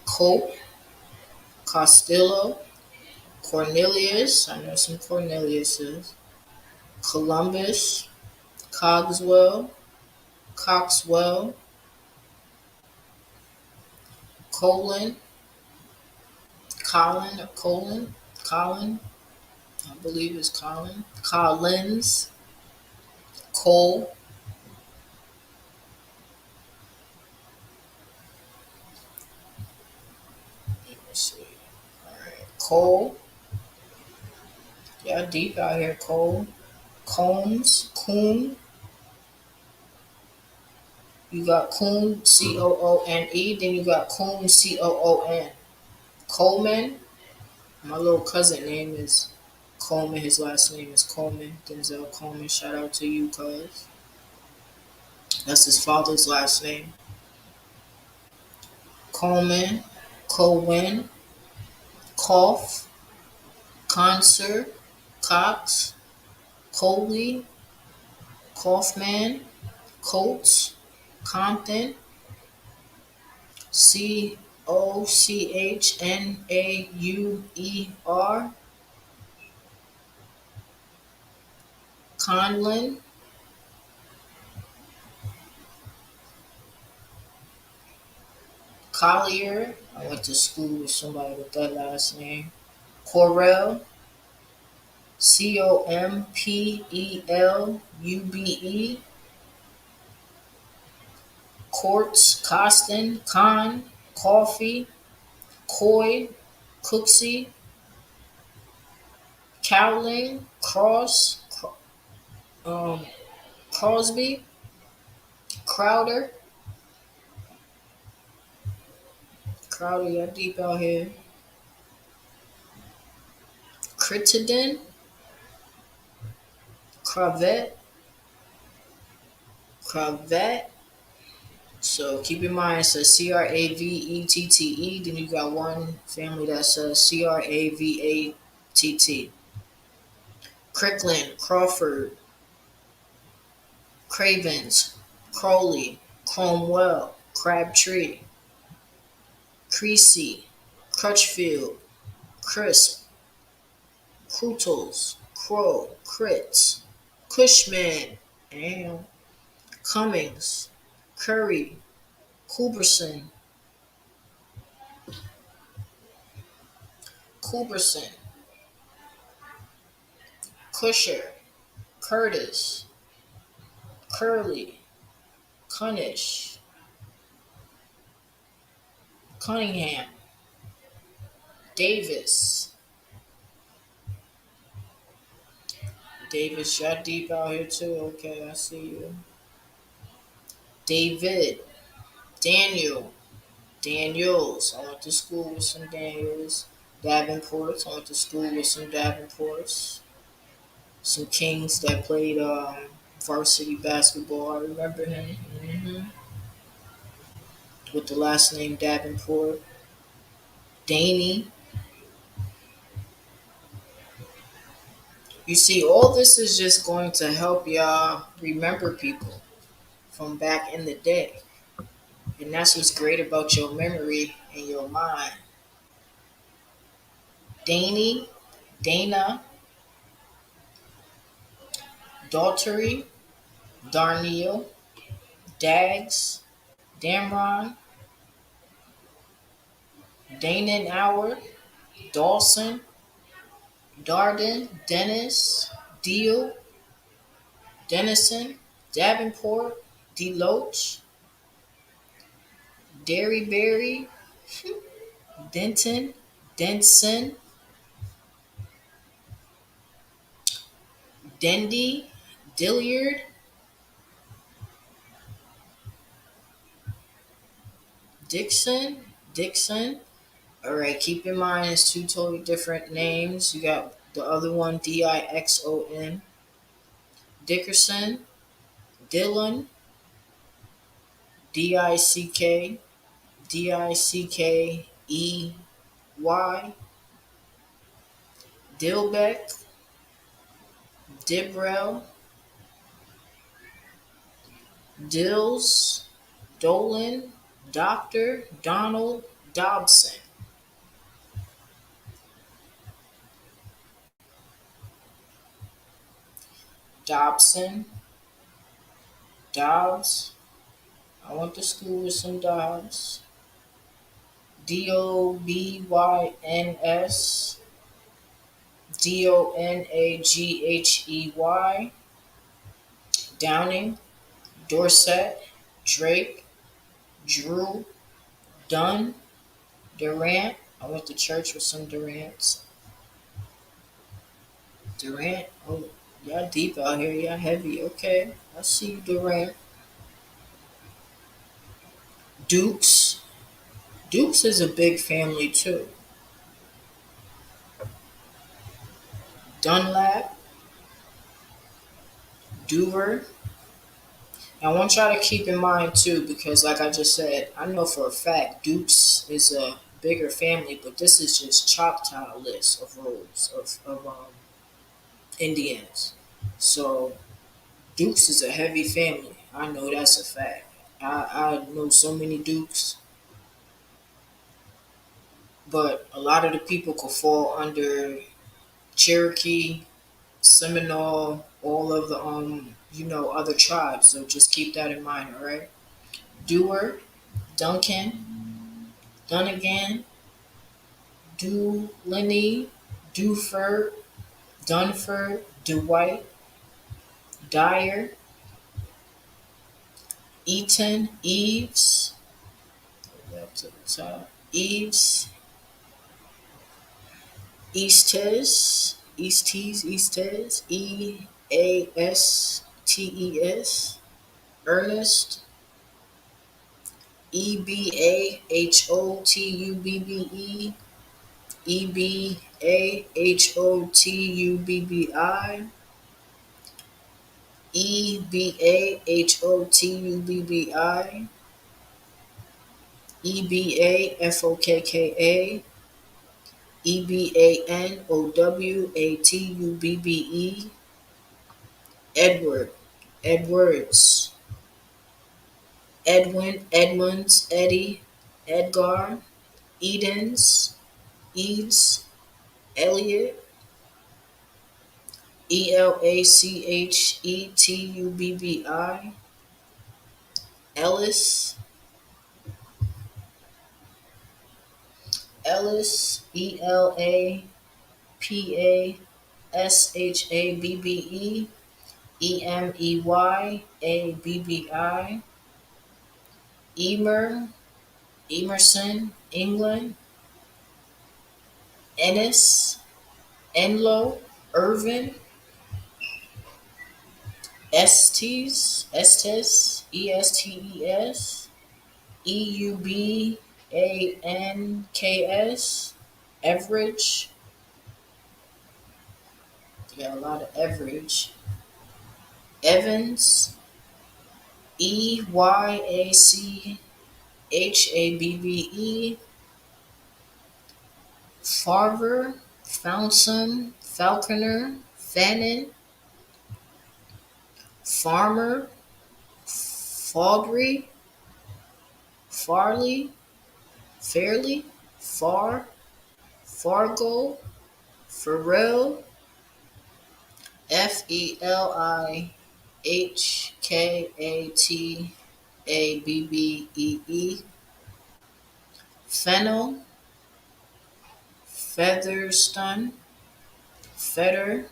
Cope, Costello, Cornelius. I know some Corneliuses. Columbus, Coxwell, Colin, Colin. I believe it's Colin. Collins, Cole. Let me see. All right, Cole. Yeah, deep out here, Cole. Coon. You got Coon, Coone. Then you got Coon, Coon. Coleman. My little cousin name is Coleman. His last name is Coleman. Denzel Coleman. Shout out to you, cuz. That's his father's last name. Coleman, Cohen, Cough, Concert, Cox, Coley, Kaufman, Coates, Compton, Cochnauer, Conlin, Collier. I went to school with somebody with that last name. Correll, Compelube, Quartz, Costin, Con, Coffee, Coy, Cooksey, Cowling, um, Crosby, Crowder, you're deep out here. Crittenden, Cravat. So keep in mind it says Cravette. Then you got one family that says Cravatt. Crickland, Crawford, Cravens, Crowley, Cromwell, Crabtree, Creasy, Crutchfield, Crisp, Croutles, Crow, Crits, Cushman, and Cummings, Curry, Cuberson, Cusher, Curtis, Curley, Cunnish, Cunningham, Davis. Davis, y'all deep out here too. Okay, I see you. David, Daniel. Daniels. I went to school with some Daniels. Davenports. I went to school with some Davenports. Some Kings that played varsity basketball. I remember him. With the last name Davenport. Daney. You see, all this is just going to help y'all remember people from back in the day. And that's what's great about your memory and your mind. Daney, Dana, Daughtery, Darnell, Dags, Damron, Danon Hour, Dawson, Darden, Dennis, Deal, Dennison, Davenport, Deloach, Derryberry, Denton, Denson, Dendy, Dilliard, Dixon, Dixon. All right, keep in mind it's two totally different names. You got the other one, Dixon, Dickerson, Dillon, Dick, Dickey, Dilbeck, Dibrell, Dills, Dolan, Doctor, Donald, Dobson. Dobson, Dobbs. I went to school with some Dobbs. Dobyns, Donaghy. Downing, Dorset, Drake, Drew, Dunn, Durant. I went to church with some Durants. Durant. Oh, y'all deep out here. Y'all heavy. Okay. I see you, Durant. Dukes. Dukes is a big family too. Dunlap, Dover. I want y'all to keep in mind too, because like I just said, I know for a fact Dukes is a bigger family, but this is just Choctaw list of roads of Indians. So Dukes is a heavy family. I know that's a fact. I know so many Dukes, but a lot of the people could fall under Cherokee, Seminole, all of the other tribes. So just keep that in mind, all right? Dewar, Duncan, Dunnigan, Dewlinney, Duford, Dunford, Dwight, Dyer, Eaton, Eves, up to the top, Eves, Eastes, Eastes, Ernest, Ebahotubbe, Ebahotubbi, Ebahotubbi, Ebafokka, Ebanowatubbe, Edward, Edwards, Edwin, Edmunds, Eddie, Edgar, Edens, Eads, Elliot, Elachetubbi, Ellis, Ellis, Elapashabbe, Emeyaabbi, Emer, Emerson, England, Ennis, Enlow, Irvin, Estes, Estes, Eubanks. Average. You got a lot of average. Evans. EyachabbE. Farver. Founsom. Falconer. Fannin. Farmer. Fawdry. Farley. Fairly. Far. Fargo. Farrell. Felihkatabbee. Fennel. Featherston. Fetter.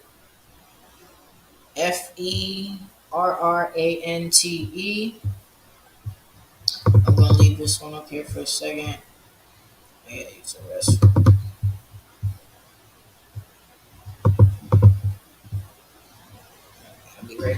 Ferrante. I'm gonna leave this one up here for a second. I gotta use the restroom. That'd be great.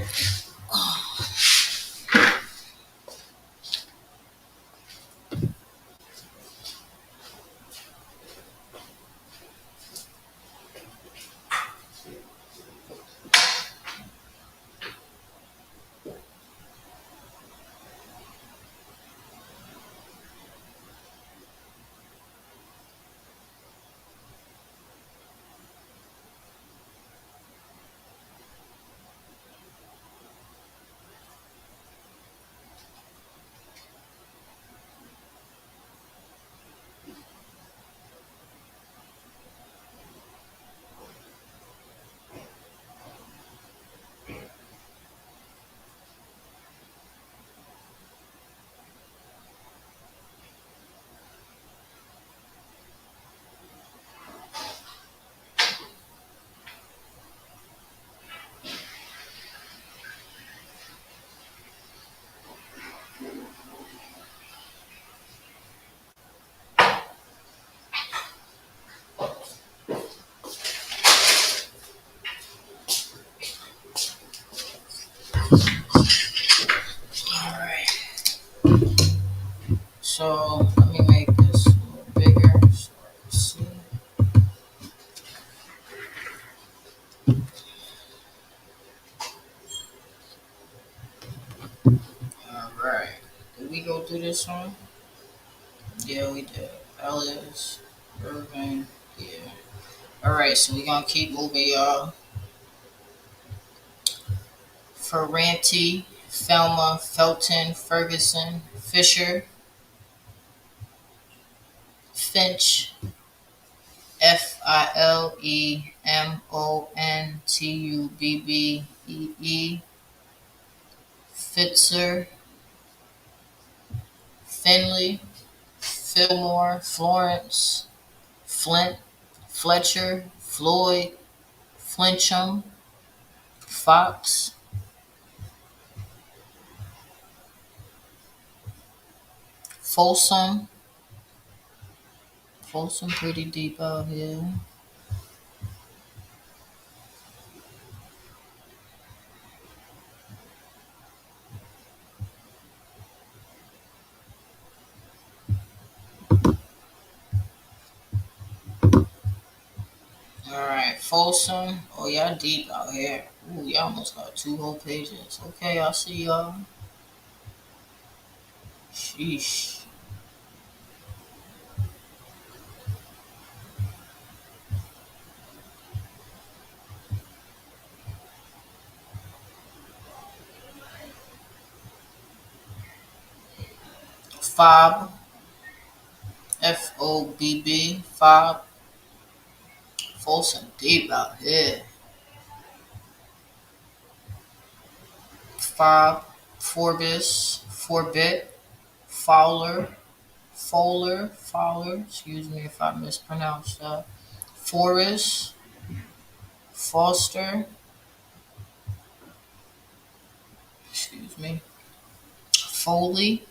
Alright. So let me make this a little bigger so I can see. Alright. Did we go through this one? Yeah, we did. Ellis, Irving, yeah. Alright, so we're gonna keep moving, y'all. Ferranti, Felma, Felton, Ferguson, Fisher, Finch, Filemontubbee, Fitzer, Finley, Fillmore, Florence, Flint, Fletcher, Floyd, Flincham, Fox, Folsom. Folsom pretty deep out here. Alright, Folsom. Oh, y'all deep out here. Ooh, y'all almost got two whole pages. Okay, I see y'all. Sheesh. Fob. Fobb. Fob. Folsom deep out here. Fob. Forbis. Forbit. Fowler. Fowler. Excuse me if I mispronounced that. Forrest. Foster. Excuse me. Foley.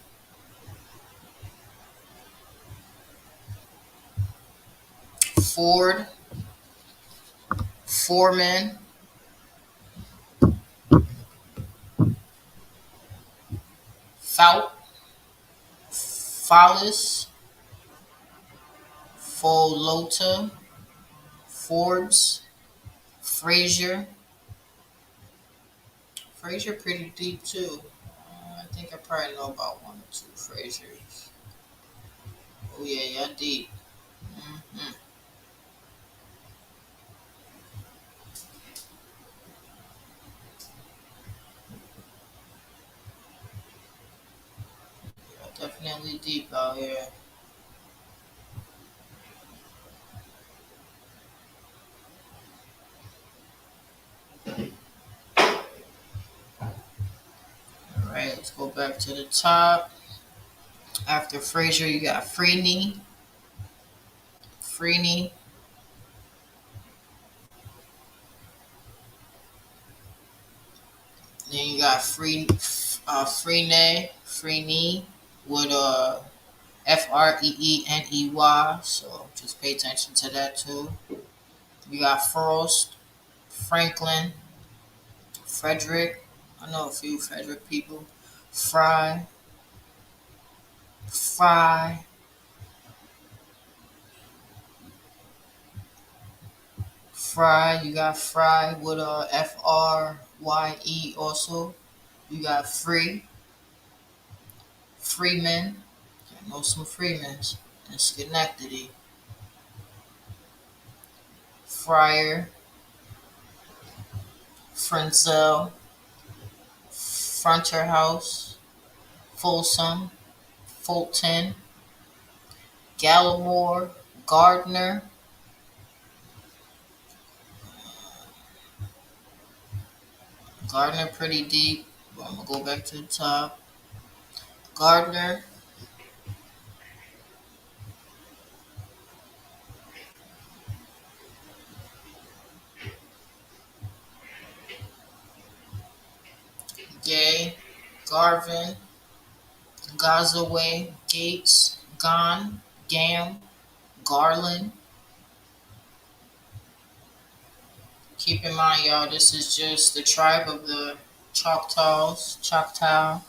Ford. Foreman. Fout. Follis, Folota, Forbes, Frazier. Frazier pretty deep too. I think I probably know about one or two Fraziers. Oh yeah, yeah, deep. Hmm. Definitely deep out here. All right, let's go back to the top. After Frazier, you got Freeney. Freeney. Then you got Freeney with Freeney. So just pay attention to that too. You got Frost, Franklin, Frederick. I know a few Frederick people. Fry, Fry, Fry. You got Fry with Frye also. You got Freeman. I know some Freemans in Schenectady. Fryer, Frenzel, Fronter House, Folsom, Fulton, Gallimore, Gardner. Gardner pretty deep. But I'm gonna go back to the top. Gardner, Gay, Garvin, Gazaway, Gates, Gone, Gam, Garland. Keep in mind, y'all, this is just the tribe of the Choctaws, Choctaw,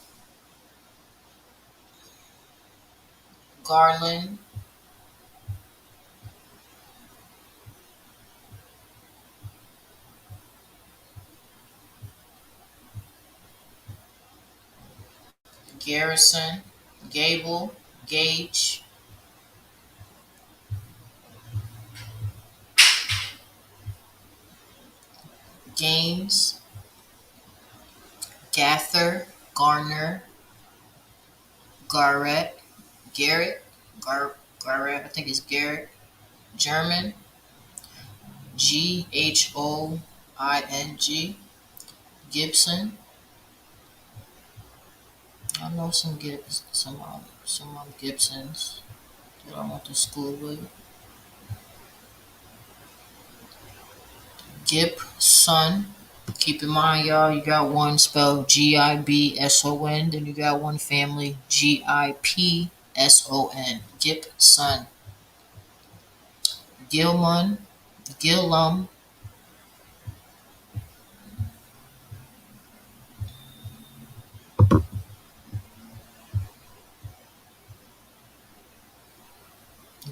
Garland, Garrison, Gable, Gage, Gaines, Gather, Garner, Garrett, Garrett, Garrett, I think it's Garrett, German,Ghong, Gibson. I know some Gibsons that I went to school with. Gibson. Keep in mind, y'all, you got one spelled Gibson, then you got one family Gipson. Gibson. Gilman, Gillum,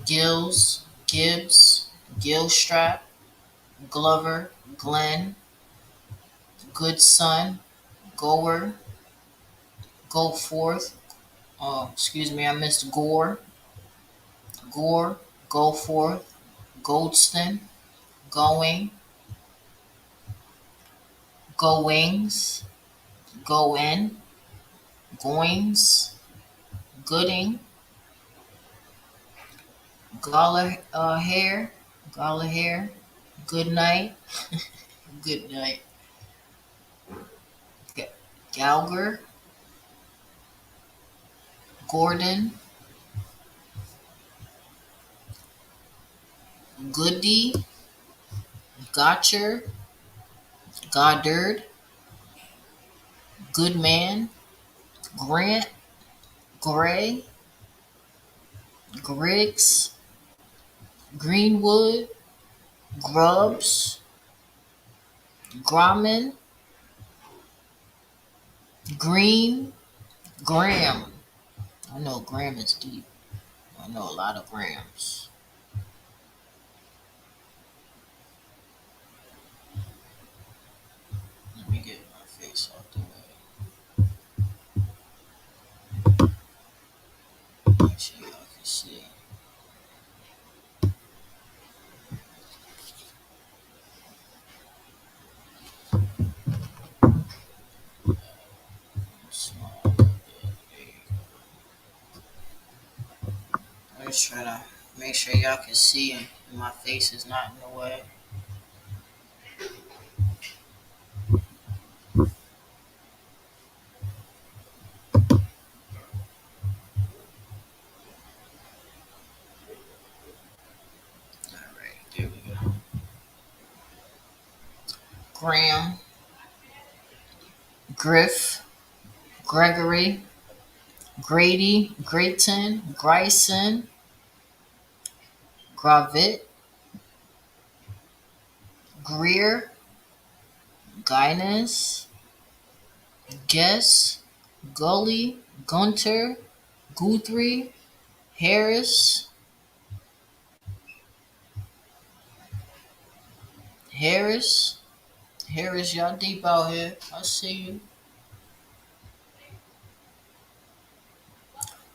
Gills, Gibbs, Gilstrap, Glover, Glenn, Goodson, Goer, Go Forth. Oh, excuse me, I missed Gore, Gore, Go Forth, Goldston, Going, Goings, Go In, Goings, Gooding, Hair, Hair, Good Night, Good Night, Gallagher, Gordon, Goody, Gotcher, Goddard, Goodman, Grant, Gray, Griggs, Greenwood, Grubbs, Grumman, Green, Graham. I know Graham is deep. I know a lot of Grahams. Let me get my face out the way. Make sure y'all can see. Small a little bit. There you go. I'm just trying to make sure y'all can see and my face is not in the way. Alright, there we go. Graham, Griff, Gregory, Grady, Grayton, Gryson, Gravit, Greer, Guinness, Guess, Gully, Gunter, Guthrie, Harris, Harris, Harris, y'all deep out here. I see you.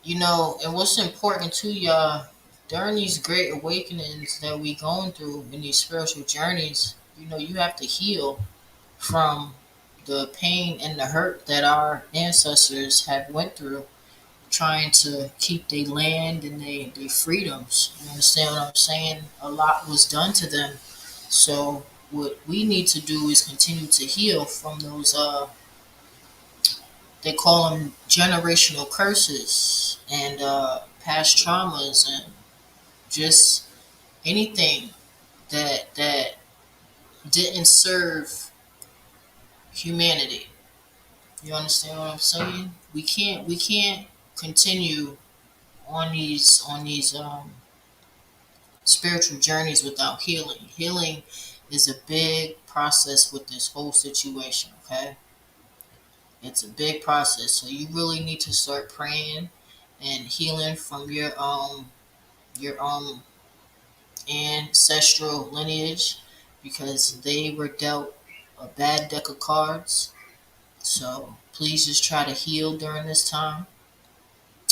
You know, and what's important to y'all during these great awakenings that we going through in these spiritual journeys, you know, you have to heal from the pain and the hurt that our ancestors have went through trying to keep their land and their freedoms. You understand what I'm saying? A lot was done to them. So what we need to do is continue to heal from those they call them generational curses and past traumas and just anything that didn't serve humanity. You understand what I'm saying? We can't continue on these spiritual journeys without healing. Healing is a big process with this whole situation. Okay, it's a big process. So you really need to start praying and healing from your ancestral lineage because they were dealt a bad deck of cards. So please just try to heal during this time.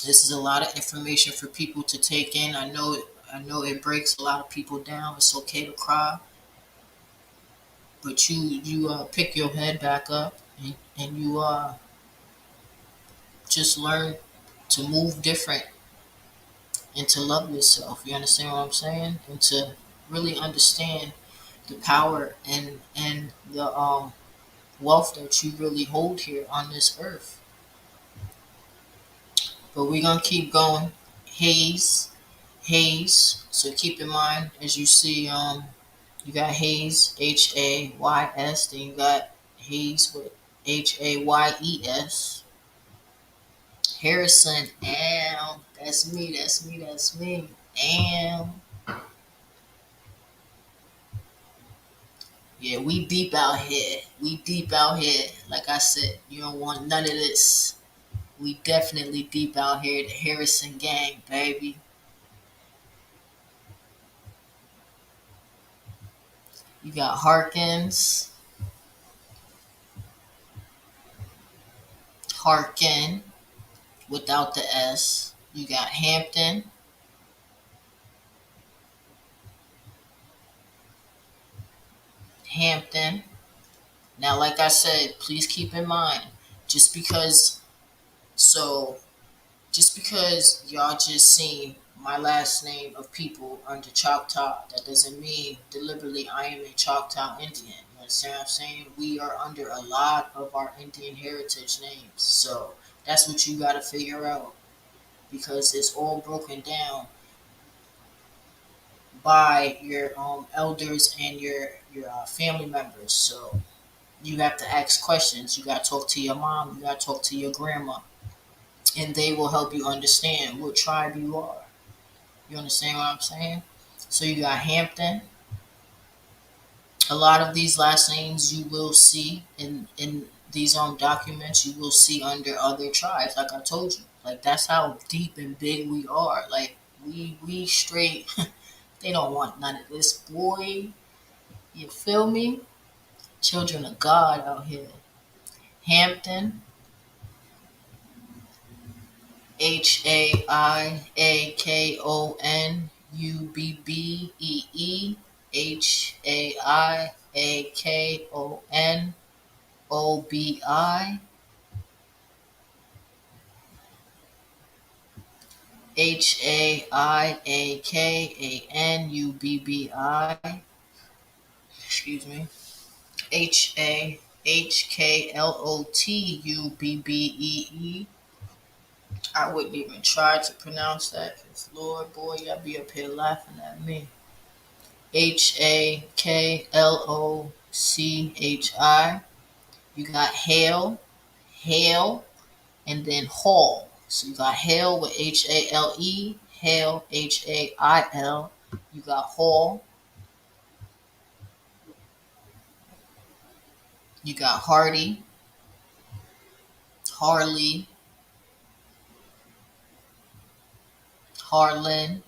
This is a lot of information for people to take in. I know it breaks a lot of people down. It's okay to cry, but you pick your head back up and you just learn to move different and to love yourself. You understand what I'm saying? And to really understand the power and the wealth that you really hold here on this earth. But we're gonna keep going. Hayes, Hayes. So keep in mind as you see, you got Hayes, Hays. Then you got Hayes with Hayes. Harrison, Am. That's me. That's me. That's me. Am. Yeah, we deep out here. We deep out here. Like I said, you don't want none of this. We definitely deep out here. The Harrison gang, baby. You got Harkins, Harkin without the S. You got Hampton, Hampton. Now, like I said, please keep in mind, just because, so, just because y'all just seen my last name of people under Choctaw, that doesn't mean deliberately I am a Choctaw Indian. You understand what I'm saying? We are under a lot of our Indian heritage names. So that's what you got to figure out because it's all broken down by your elders and your family members. So you have to ask questions. You got to talk to your mom. You got to talk to your grandma, and they will help you understand what tribe you are. You understand what I'm saying? So you got Hampton. A lot of these last names you will see in these documents. You will see under other tribes, like I told you. Like that's how deep and big we are. Like we straight. They don't want none of this, boy. You feel me? Children of God out here. Hampton, HAIAKONUBBE, HAIAKANUBBI. Excuse me. HAHKLOTUBBEE. I wouldn't even try to pronounce that because, Lord, boy, y'all be up here laughing at me. HAKLOCHI. You got Hale, Hale, and then Hall. So you got Hale with HALE, Hale, HAIL. You got Hall. You got Hardy, Harley, Harlan,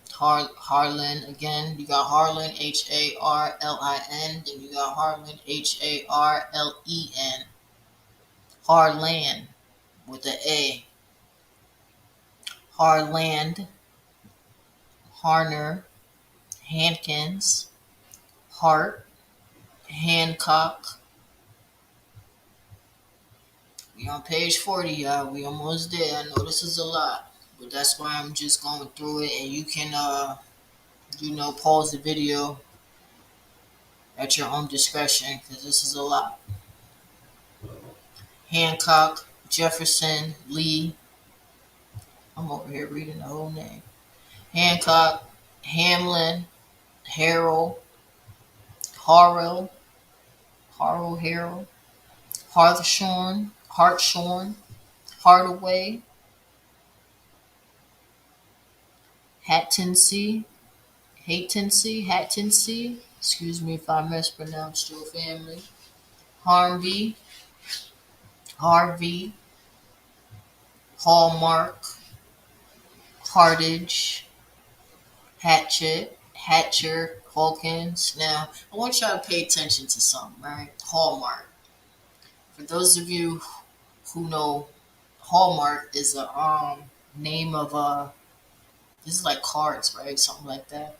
Harlan again. You got Harlan, HARLIN. Then you got Harlan, HARLEN. Harlan with the A. Harland, Harner, Hankins, Hart, Hancock. We on page 40, y'all. We almost there. I know this is a lot, but that's why I'm just going through it, and you can, pause the video at your own discretion because this is a lot. Hancock, Jefferson, Lee. I'm over here reading the whole name. Hancock, Hamlin, Harrell, Harrell, Harrell, Hartshorn, Hardaway, Hattensy. Excuse me if I mispronounced your family. Harvey, Hallmark, Hardage, Hatcher, Hawkins. Now, I want y'all to pay attention to something, right? Hallmark. For those of you who know, Hallmark is a name of this is like cards, right? Something like that.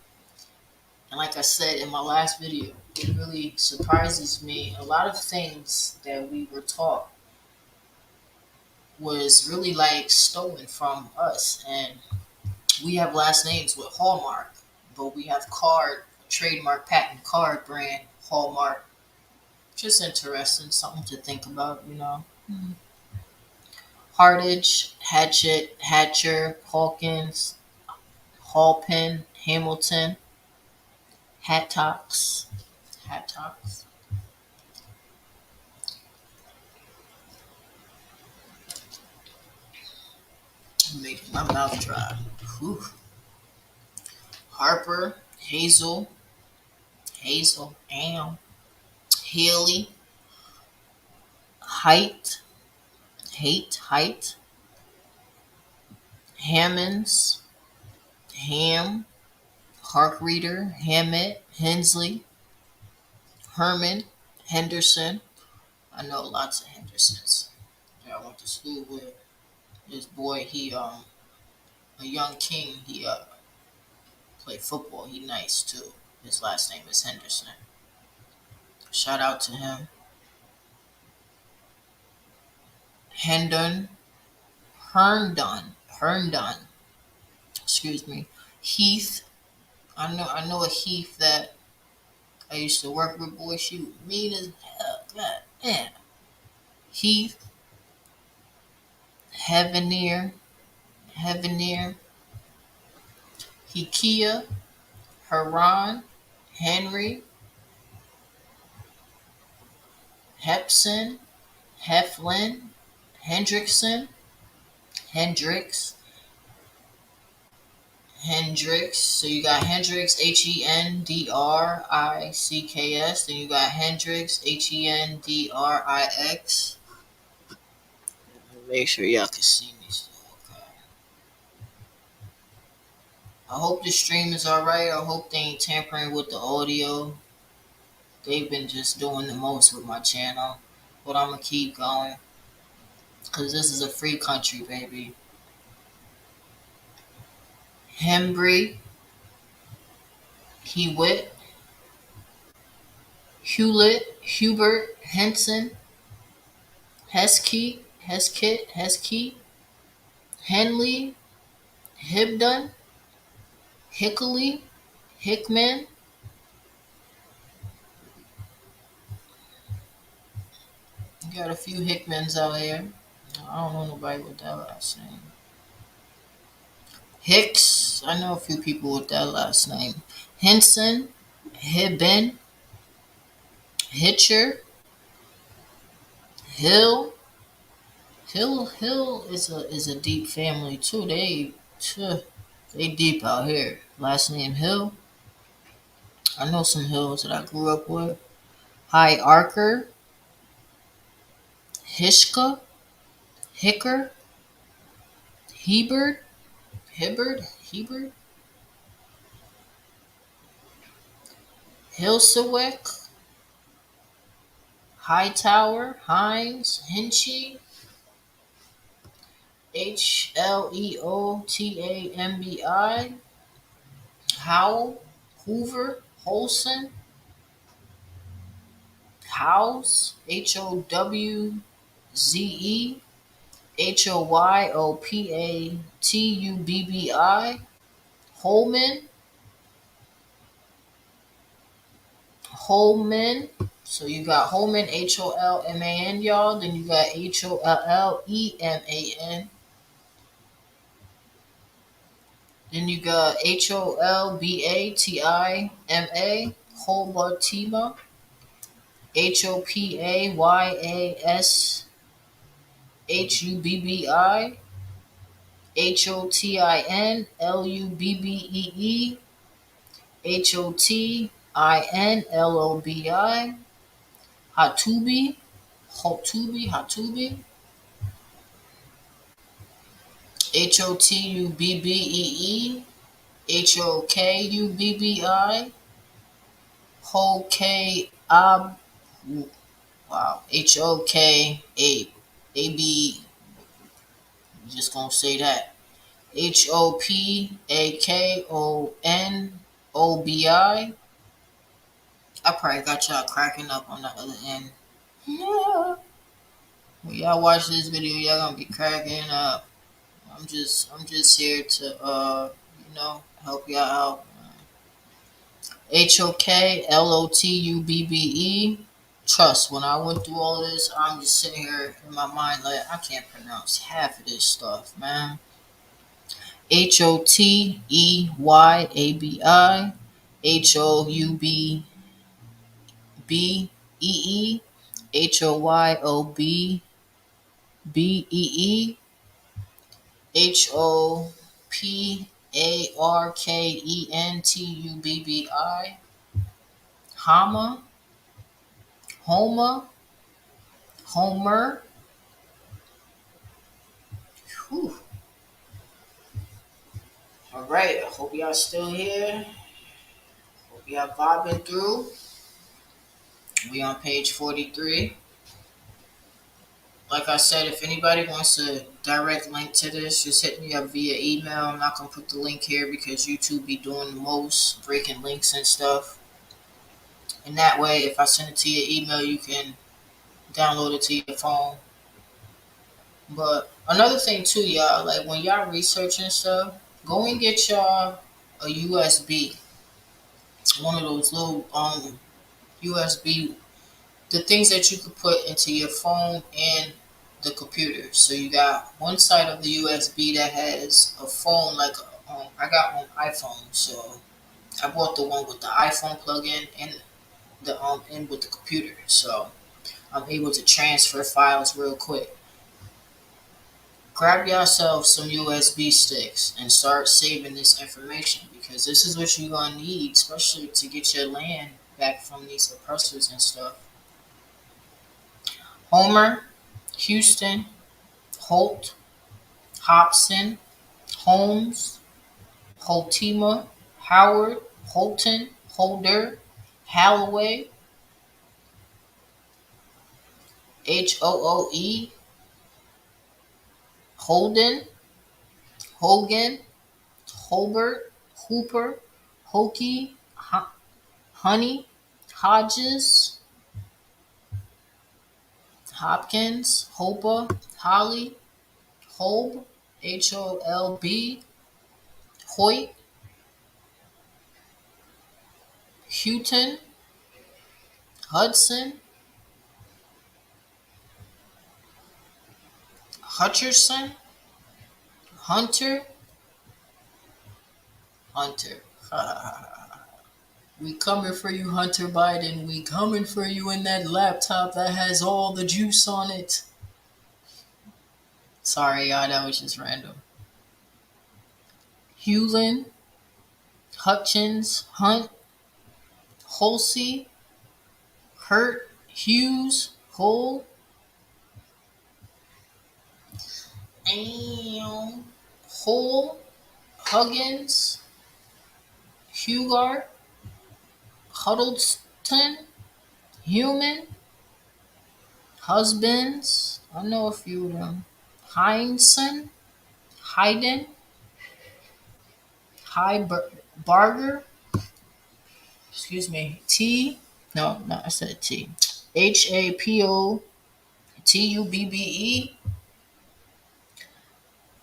And like I said in my last video, it really surprises me. A lot of things that we were taught was really like stolen from us. And we have last names with Hallmark, but we have trademark, patent card brand Hallmark. Just interesting, something to think about, you know. Hardage, Hatcher, Hawkins, Halpin, Hamilton, Hattocks. I'm making my mouth dry. Whew. Harper, Hazel, Haley, Height, Hammonds, Ham, Harkreader, Hammett, Hensley, Herman, Henderson. I know lots of Hendersons that I went to school with. This boy, he a young king. He played football. He nice too. His last name is Henderson. Shout out to him. Hendon, Herndon. Excuse me. Heath. I know a Heath that I used to work with. Boy, she was mean as hell. God damn. Heath, Heaveneer, Hikia, Haran, Henry, Hepson, Heflin, Hendrickson, Hendricks, Hendrix. So you got Hendrix, Hendricks. Then you got Hendrix, Hendrix. Make sure y'all can see me still. Okay. I hope the stream is alright. I hope they ain't tampering with the audio. They've been just doing the most with my channel. But I'm gonna keep going. Cause this is a free country, baby. Hembry, Hewitt, Hewlett, Hubert, Henson, Heskett, Henley, Hibdon, Hickley, Hickman. You got a few Hickmans out here. I don't know nobody with that last name. Hicks. I know a few people with that last name. Henson, Hibben, Hitcher, Hill. Hill is a deep family too. They deep out here. Last name Hill. I know some Hills that I grew up with. High Arker, Hishka, Hicker, Hebert, Hebert, Hilsawek, Hightower, Hines, Hinchy, Hleotambi, Howell, Hoover, Holson, Howes, Hoyopatubbi, Holman, Holman. So you got Holman, Holman, y'all. Then you got Holleman. Then you got Holbatima, Holbatima, Hopayashubbi, Hotinlubbee, Hotinlobi, Hatubi, Hatubi, Hotubbee, Hokubbi, Hokab, wow, Hokab, just gonna say that. HopakonObi. I probably got y'all cracking up on the other end. Yeah. When y'all watch this video, y'all gonna be cracking up. I'm just here to help y'all out. Hoklotubbe. Trust, when I went through all this, I'm just sitting here in my mind like I can't pronounce half of this stuff, man. Hoteyabi, Houbbee, Hoyobee, Hoparkentubbi, Hama, Homa, Homer. Whew. All right, I hope y'all still here. Hope y'all vibing through. We on page 43. Like I said, if anybody wants a direct link to this, just hit me up via email. I'm not gonna put the link here because YouTube be doing the most, breaking links and stuff. And that way, if I send it to your email, you can download it to your phone. But another thing too, y'all, like when y'all researching stuff, go and get y'all a USB, one of those little USB, the things that you could put into your phone and the computer. So you got one side of the USB that has a phone, like I got one iPhone, so I bought the one with the iPhone plug-in and the in with the computer, so I'm able to transfer files real quick. grab yourself some USB sticks and start saving this information because this is what you're gonna need, especially to get your land back from these oppressors and stuff. Homer, Houston, Holt, Hobson, Holmes, Holtima, Howard, Holton, Holder, Halloway, Hooe, Holden, Hogan, Holbert, Hooper, Hokey, Honey, Hodges, Hopkins, Hopa, Holly, Holb, Holb, Hoyt, Houghton, Hudson, Hutcherson, Hunter, Hunter. We coming for you, Hunter Biden. We coming for you in that laptop that has all the juice on it. Sorry, y'all, that was just random. Hewlin, Hutchins, Hunt, Holsey, Hurt, Hughes, Hull, Hull, Huggins, Hugar, Huddleston, Human, Husbands. I know a few of them. Heinsohn, Hayden, Barger, excuse me, T. No, I said T. HAPOTUBBE.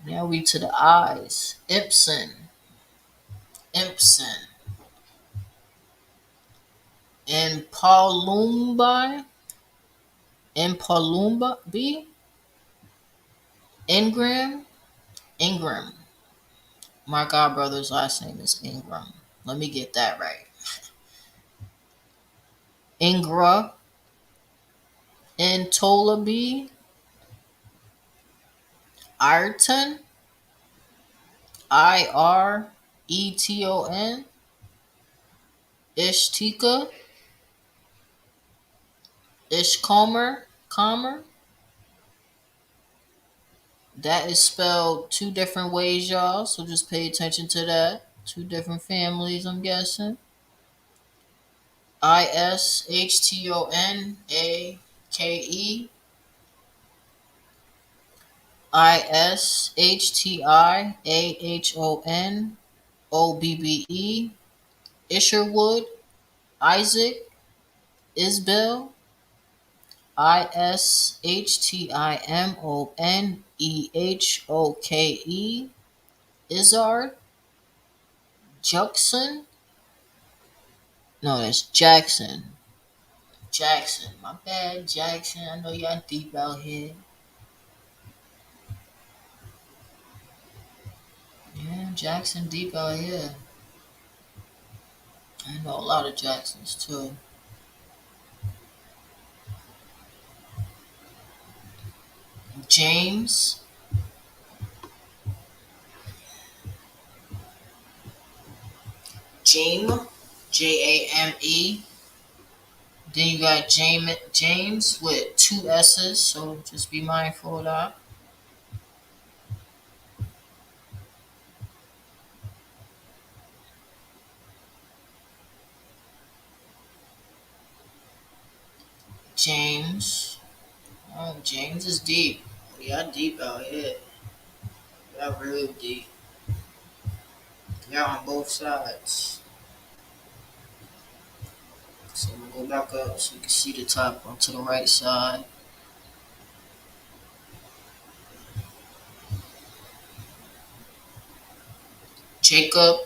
Now we to the I's. Impson, and Palumba B, Ingram. My god brother's last name is Ingram. Let me get that right. Ingra, Intola B, Ireton, Ireton, Ishtika, Commer. That is spelled two different ways, y'all, so just pay attention to that. Two different families, I'm guessing. Ishtonake, Ishtiahonobbe, Isherwood, Isaac, Isbell, Ishtimonehoke, Izzard, Juxon. No, that's Jackson. Jackson. My bad, Jackson. I know y'all deep out here. Yeah, Jackson deep out here. I know a lot of Jacksons too. James. Jame. Jame. Then you got James with two S's, so just be mindful of that. James. Oh, James is deep. Y'all deep out here. Y'all real deep. Y'all on both sides. So we'll go back up so you can see the top onto the right side. Jacob.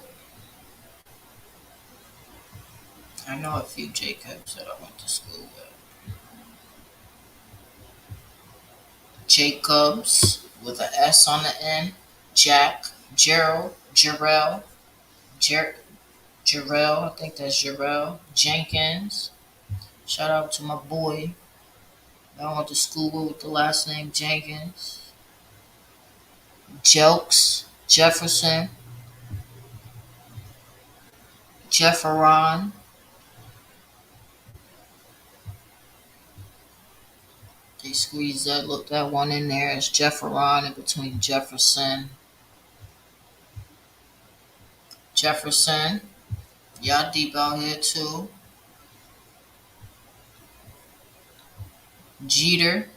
I know a few Jacobs that I went to school with. Jacobs with an S on the end. Jack. Gerald. Jarrell. Jarrell. I think that's Jarrell. Jenkins. Shout out to my boy that I went to school with the last name Jenkins. Jelks, Jefferson, Jefferon. They squeezed that, look, that one in there as Jefferon in between Jefferson. Jefferson. Y'all deep out here too. Jeter.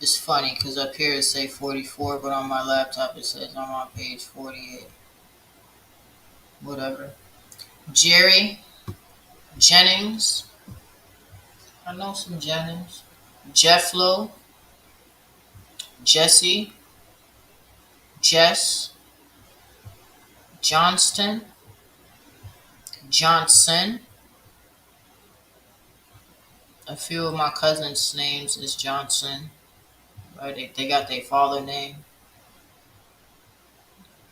It's funny because up here it say 44, but on my laptop it says I'm on page 48. Whatever. Jerry Jennings. I know some Jennings. Jefflo. Jesse. Jess. Johnston. Johnson. A few of my cousins' names is Johnson. Right? They got their father name.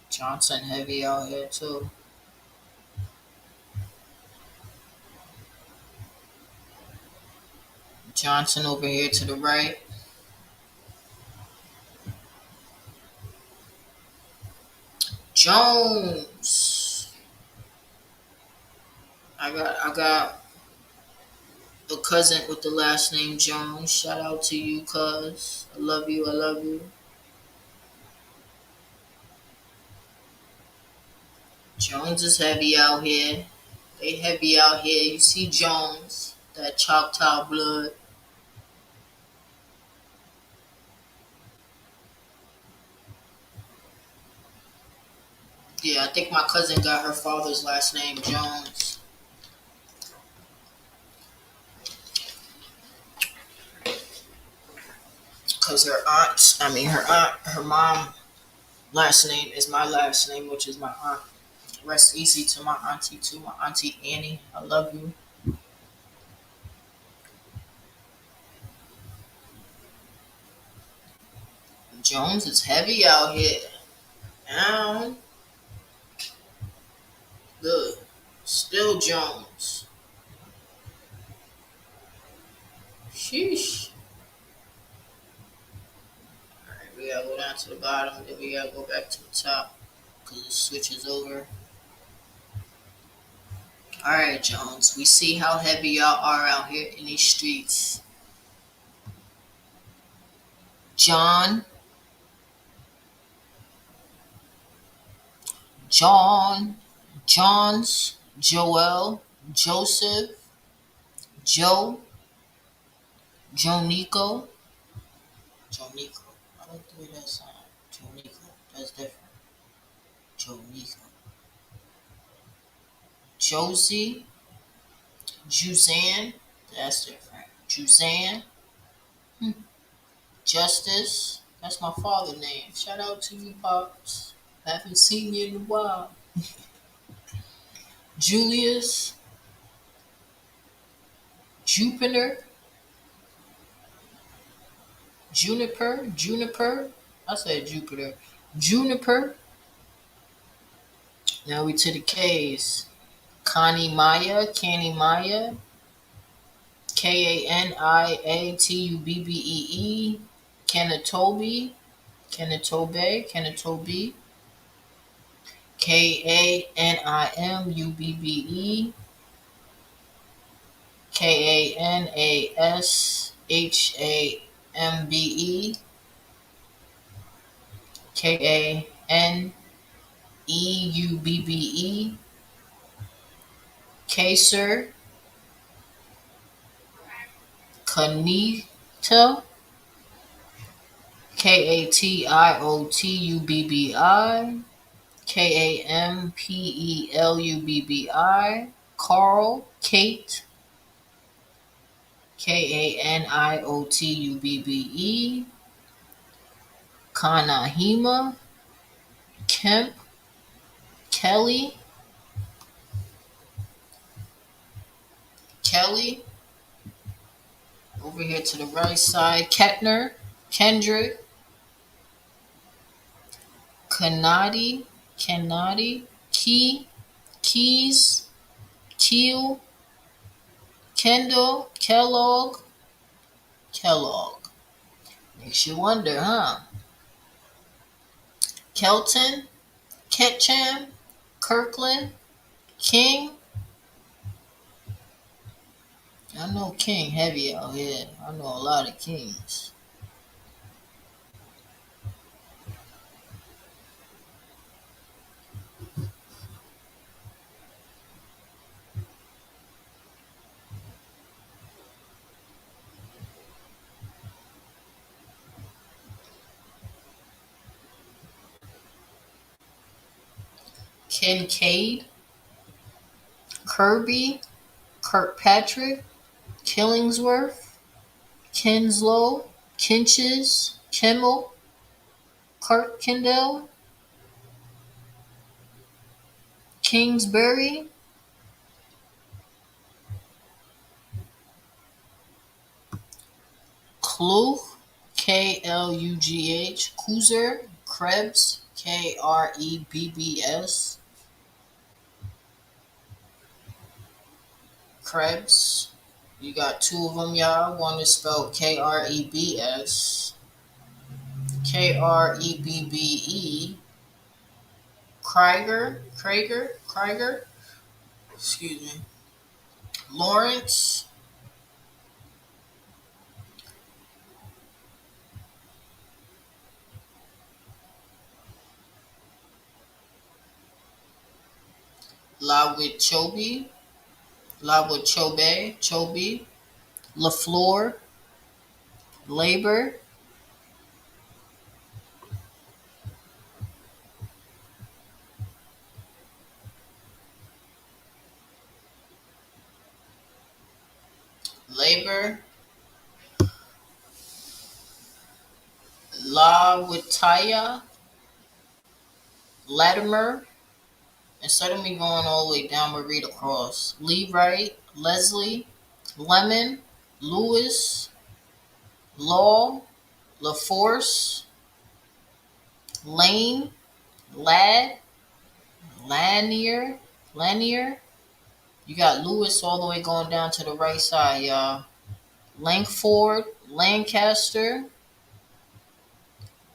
Johnson heavy out here too. Johnson over here to the right. Jones. I got a cousin with the last name Jones. Shout out to you, cuz. I love you, I love you. Jones is heavy out here. They heavy out here. You see Jones, that Choctaw blood. Yeah, I think my cousin got her father's last name Jones. Cause her mom last name is my last name, which is my aunt. Rest easy to my auntie too, my auntie Annie. I love you. Jones is heavy out here. Now, look, still Jones. Sheesh. Alright, we gotta go down to the bottom, then we gotta go back to the top. Cause it switches over. Alright, Jones, we see how heavy y'all are out here in these streets. John, John, Johns, Joel, Joseph, Joe, Jonico, Jonico. I like the way that sounds. Jonico. That's different. Jonico. Josie, Juzan. That's different. Juzan. Hmm. Justice. That's my father's name. Shout out to you, Pops. I haven't seen you in a while. Julius, Jupiter, Juniper. I said Jupiter. Juniper. Now we to the K's. Connie Maya, Canny Maya, Kaniatubbee, Kanatobi, Kanatobe, Kanatobi, Kanimbubbe, Kanashambe, Kaneubbe, Kaser, Kanita, Katiotubbi, Kampelubbi, Carl, Kate, Kaniotubbe, Kanahima, Kemp, Kelly, Kelly. Over here to the right side, Kettner, Kendrick, Kanadi, Keys, Keel, Kendall, Kellogg, Kellogg. Makes you wonder, huh? Kelton, Ketcham, Kirkland, King. I know King heavy out here. I know a lot of Kings. Kincaid, Kirby, Kirkpatrick, Killingsworth, Kinslow, Kinches, Kimmel, Kirkendall, Kingsbury, Klugh, Klugh, Kuzer, Krebs, Krebbs, Krebs. You got two of them, y'all. One is spelled Krebs, Krebbe, Krieger. Excuse me. Lawrence, Lawitchobe, Chobe, LaFleur, Labor, Labor, Lawitaya, Latimer. Instead of me going all the way down, we read across. Lee Wright, Leslie, Lemon, Lewis, Law, LaForce, Lane, Ladd, Lanier. You got Lewis all the way going down to the right side, y'all. Langford, Lancaster,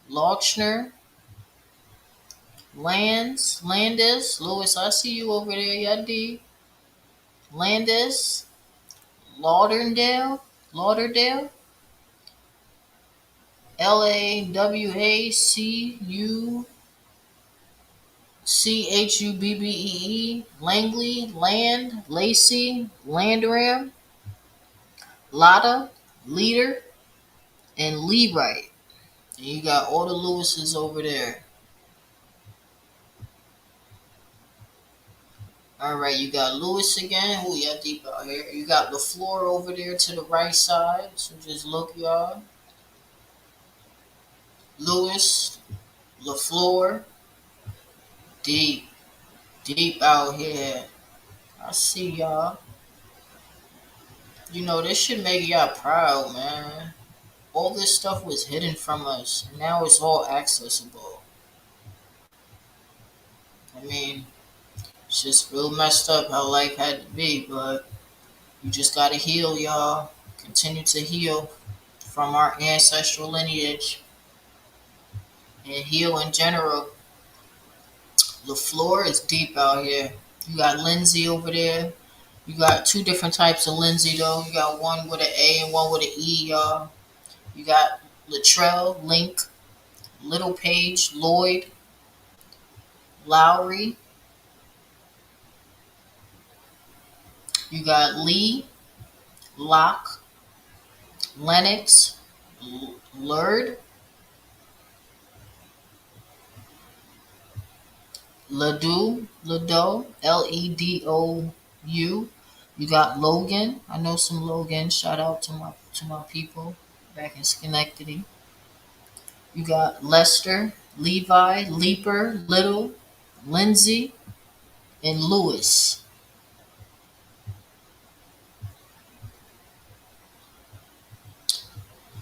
Lochner, Landis, Lewis, I see you over there, Yadi. Landis, Lauderdale, LAWACUCHUBBEE, Langley, Land, Lacey, Landram, Lotta, Leader, and Leewright. And you got all the Lewises over there. All right, you got Lewis again. Oh, yeah, deep out here. You got LaFleur over there to the right side. So just look, y'all. Lewis, LaFleur, deep, deep out here. I see y'all. You know, this should make y'all proud, man. All this stuff was hidden from us. And now it's all accessible. I mean, it's just real messed up how life had to be, but you just gotta heal, y'all. Continue to heal from our ancestral lineage and heal in general. LaFleur is deep out here. You got Lindsay over there. You got two different types of Lindsay though. You got one with an A and one with an E, y'all. You got Latrell, Link, Little Page, Lloyd, Lowry. You got Lee, Locke, Lennox, Lurd, Ledoux, Ledou. You got Logan. I know some Logan. Shout out to my people back in Schenectady. You got Lester, Levi, Leaper, Little, Lindsay, and Lewis.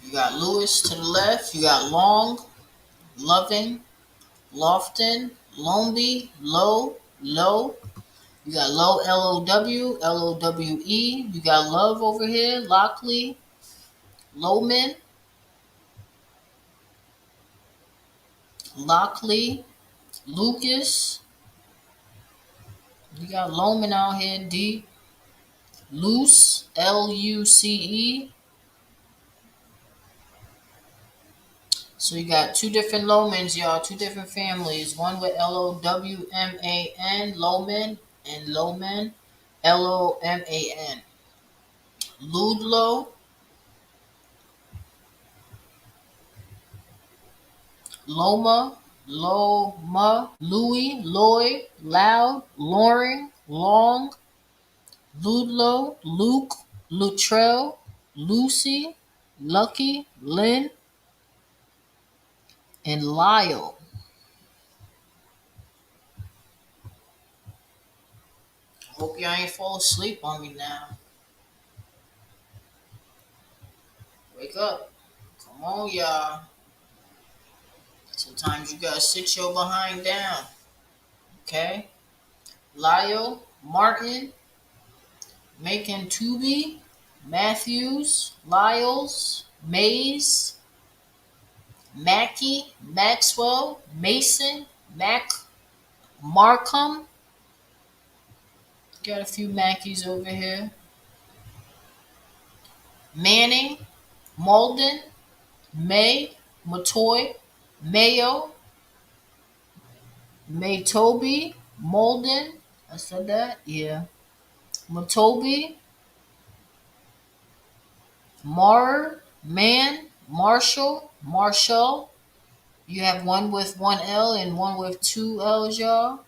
You got Lewis to the left. You got Long, Loving, Lofton, Lomby, Low. You got Low, LOW, LOWE. You got Love over here, Lockley, Lowman, Lockley, Lucas. You got Loman out here, D. Luce, Luce. So you got two different Lomans, y'all, two different families. One with Lowman, Loman, and Loman, Loman. Ludlow, Loma, Louis, Lloyd, Loud, Loring, Long, Ludlow, Luke, Luttrell, Lucy, Lucky, Lynn, and Lyle. Hope y'all ain't fall asleep on me now. Wake up. Come on, y'all. Sometimes you gotta sit your behind down. Okay? Lyle, Martin, Macon Tooby, Matthews, Lyles, Mays, Mackey, Maxwell, Mason, Markham. Got a few Mackeys over here. Manning, Malden, May, Matoy, Mayo, Maytoby, Malden. I said that? Yeah. Matoby, Marshall. You have one with one L and one with two L's, y'all.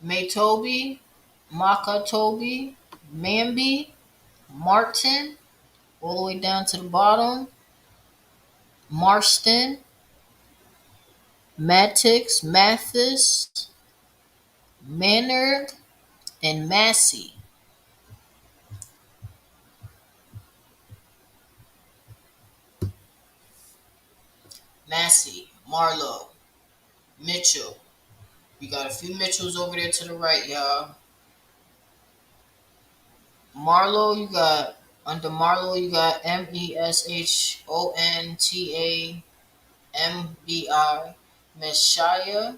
Maytoby, Makatobi, Mamby, Martin, all the way down to the bottom. Marston, Matix, Mathis, Manner, and Massey. Massey, Marlowe, Mitchell. You got a few Mitchells over there to the right, y'all. Marlowe, you got under Marlowe, you got Meshontambi, Messiah,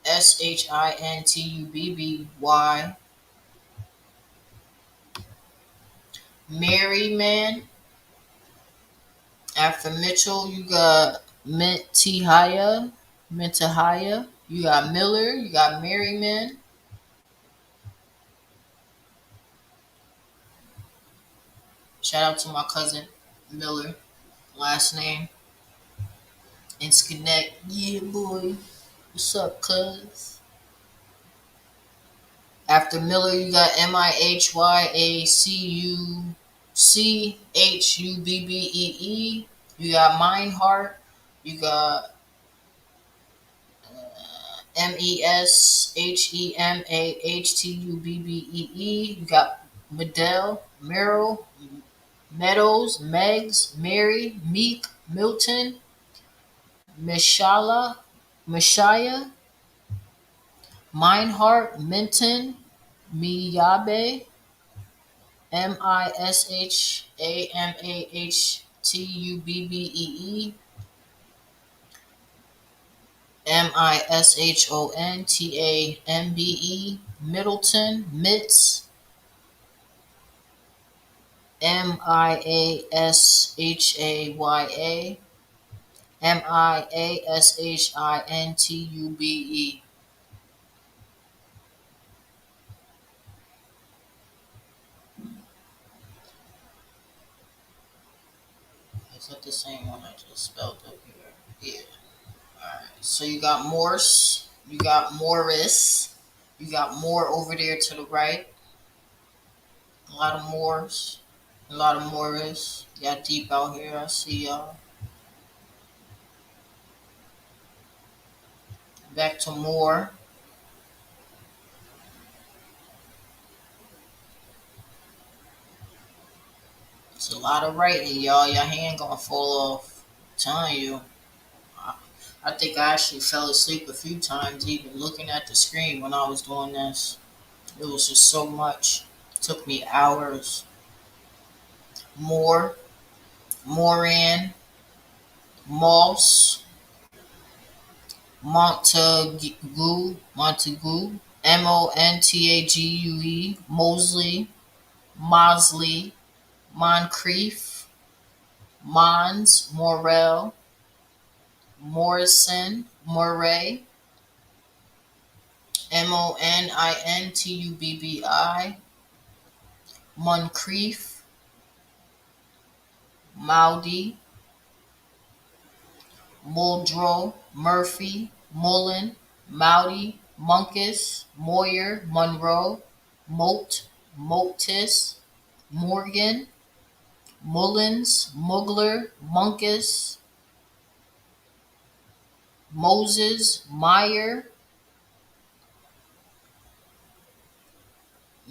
Meashintubby, Merryman. After Mitchell, you got Mentihaya. You got Miller. You got Merriman. Shout out to my cousin Miller. Last name in Schenectady. Yeah, boy. What's up, cuz? After Miller, you got Mihyacubee. You got Meinhardt. You got Meshemahtubbee. You got Medell, Merrill, Meadows, Meggs, Mary, Meek, Milton, Messiah, Meinhardt, Minton, Miyabe, Mishamahtubbe, Mishontambe, Middleton, Mitz, Miashaya, Miashintubbe. Is that the same one I just spelled up here? Yeah. Alright. So you got Morse, you got Morris, you got Moore over there to the right. A lot of Moors, a lot of Morris. Got deep out here. I see y'all. Back to Moore. It's a lot of writing, y'all. Your hand gonna fall off. I'm telling you. I, I think I actually fell asleep a few times even looking at the screen when I was doing this. It was just so much. Took me hours. More, Moran, Moss, Montague, Montague, Mosley, Mosley, Moncrief, Mons, Morel, Morrison, Moray, MoninTubbi, Moncrief, Moody, Muldrow, Murphy, Mullen, Moudy, Munkus, Moyer, Monroe, Moat, Motis, Morgan, Mullins, Mugler, Munkus, Moses, Meyer,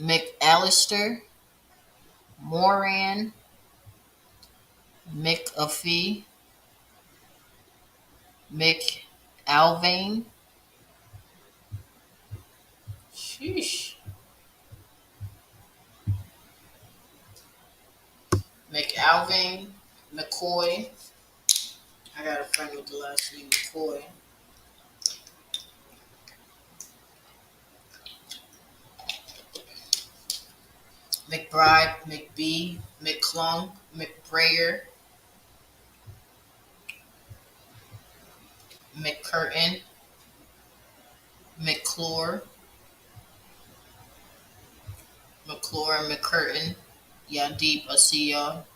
McAllister, Moran, McAfee, McAlvain, sheesh, McAlvain, McCoy. I got a friend with the last name McCoy. McBride, McBee, McClung, McBrayer, McCurtain, McClure, McClure and McCurtain. Y'all deep, I see y'all.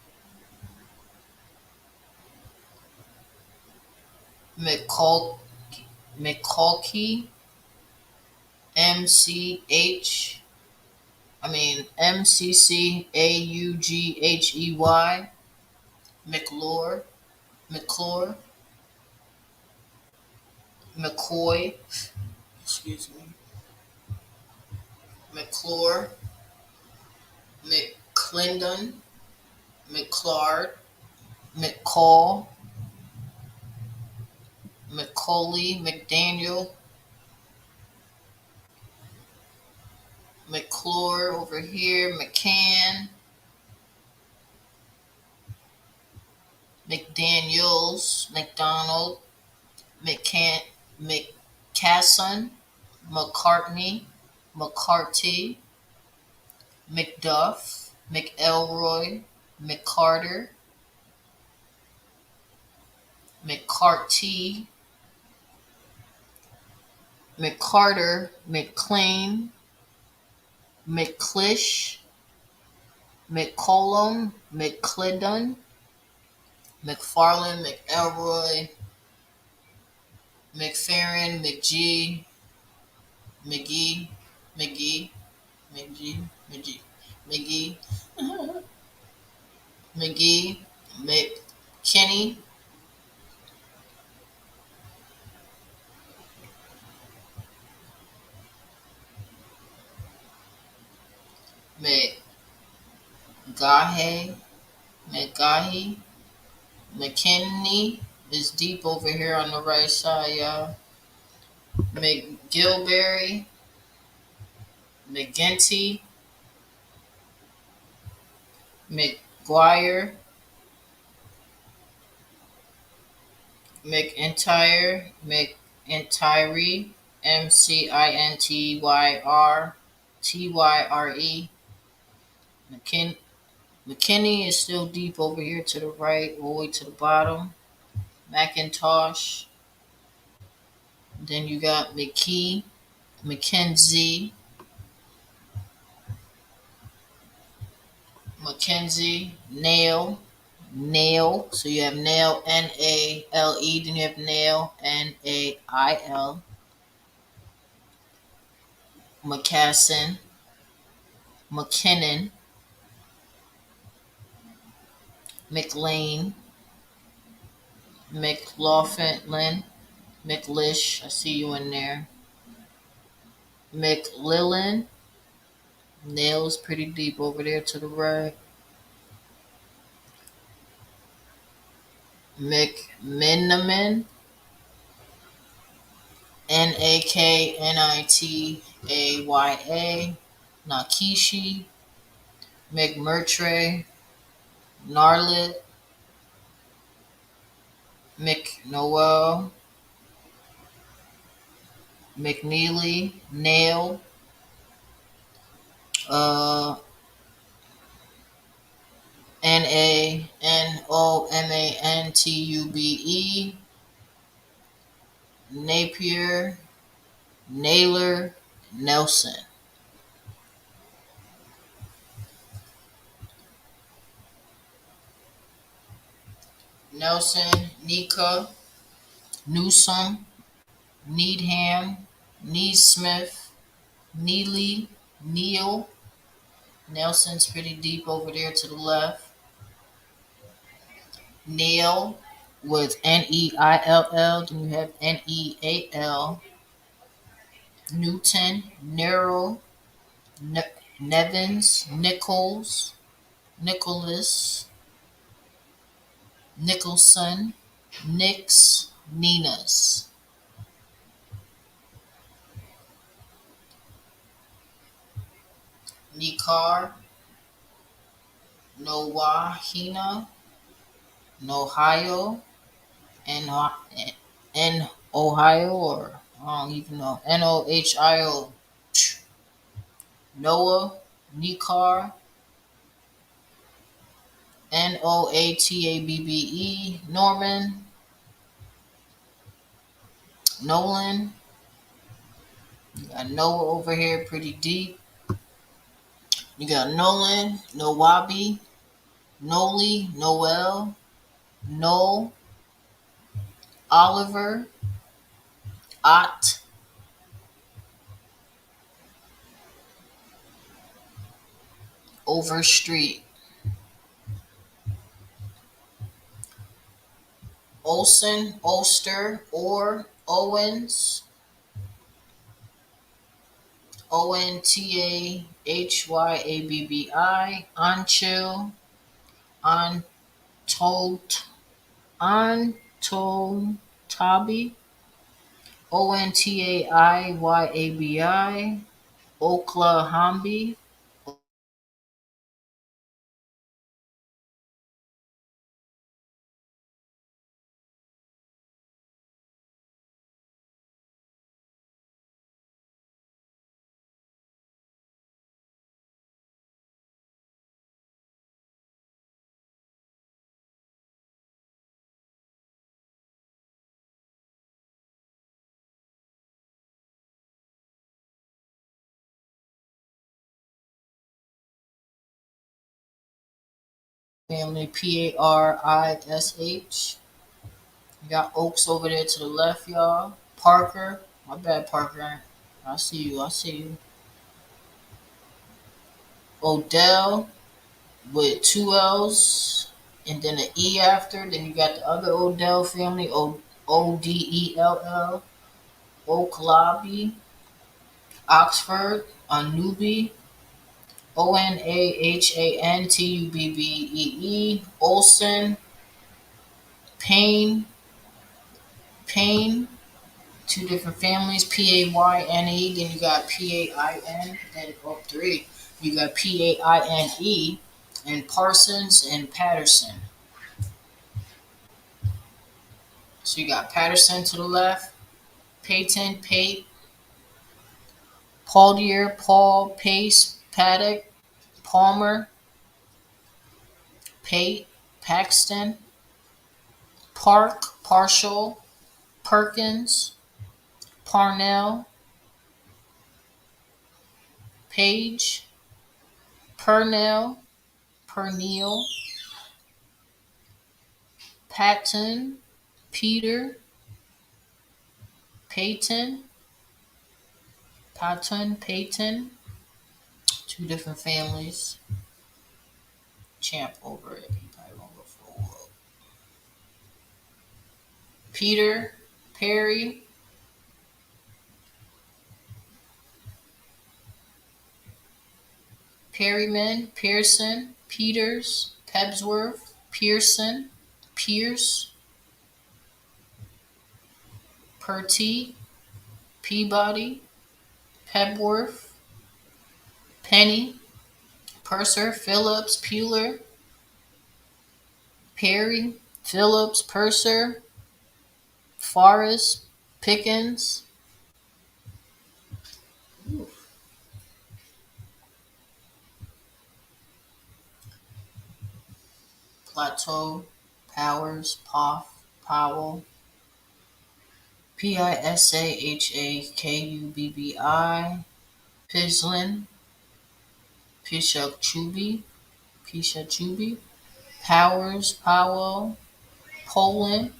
McCulkey, McCulkey, MCH, McCaughey, McClure, McClure, McCoy, excuse me, McClure, McClendon, McClard, McCall, McCauley, McDaniel, McClure over here, McCann, McDaniels, McDonald, McCann, McCasson, McCartney, McCarty, McDuff, McElroy, McCarter, McCarty, McCarter, McLean, McClish, McCollum, McClendon, McFarland, McElroy, McFerrin, McGee, McGee, McGee, McGee, McGee, McGee, McGee, McKinney, McGahey, McGahey, McKinney is deep over here on the right side, y'all. McGilberry, McGinty, McGuire, McIntyre, McIntyre, McIntyre, McKinney is still deep over here to the right, all the way to the bottom. Macintosh. Then you got McKee, McKenzie, Nail, Nail. So you have Nail, Nale. Then you have Nail, Nail. McCassin, McKinnon, McLean, McLaughlin, McLish. I see you in there. McLillan. Nail's pretty deep over there to the right. McMiniman, Naknitaya, Nakishi, McMurtry, Narlet, McNoel, McNeely, Nail, uh, Nanomantube, Napier, Naylor, Nelson. Nelson, Nika, Newsom, Needham, Neesmith, Neely, Neal. Nelson's pretty deep over there to the left. Neil with Neill. Then you have Neal. Newton, Nerl, Nevins, Nichols, Nicholas, Nicholson, Nix, Ninas. Nikar, Nowahina, Nohio, and in Ohio, or I don't even know. Nohio. Noah, Nikar, Noatabbe, Norman, Nolan. You got Noah over here pretty deep. You got Nolan, Nowabi, Noli, Noel, Noel, Oliver, Ott, Overstreet, Olson, Ulster, or Owens, Ontahyabbi, Anchil, Antolt, Antotabi, Ontayabbi, Oklahombi, family, Parish. You got Oaks over there to the left, y'all. Parker, my bad, Parker. I see you. I see you. Odell with two L's and then an E after. Then you got the other Odell family, Odell, Oklabi, Oxford, Anubi, Onahantubbee, Olson, Payne, Payne, two different families, Payne. Then you got Pain. Then three, you got Paine, and Parsons and Patterson. So you got Patterson to the left, Peyton, Pate, Paudier, Paul, Pace, Paddock, Palmer, Pate, Paxton, Park, Partial, Perkins, Parnell, Page, Purnell, Pernil, Patton, Peter, Peyton, Peyton, two different families. Champ over it. He probably won't go for a walk. Peter, Perry, Perryman, Pearson, Peters, Pebsworth, Pearson, Pierce, Purty, Peabody, Pebworth, Penny, Purser, Phillips, Puller, Perry, Phillips, Purser, Forrest, Pickens, Plateau, Powers, Poff, Powell, Pisahakubbi, Pislin, Pishachubi, Powers, Powell, Poland,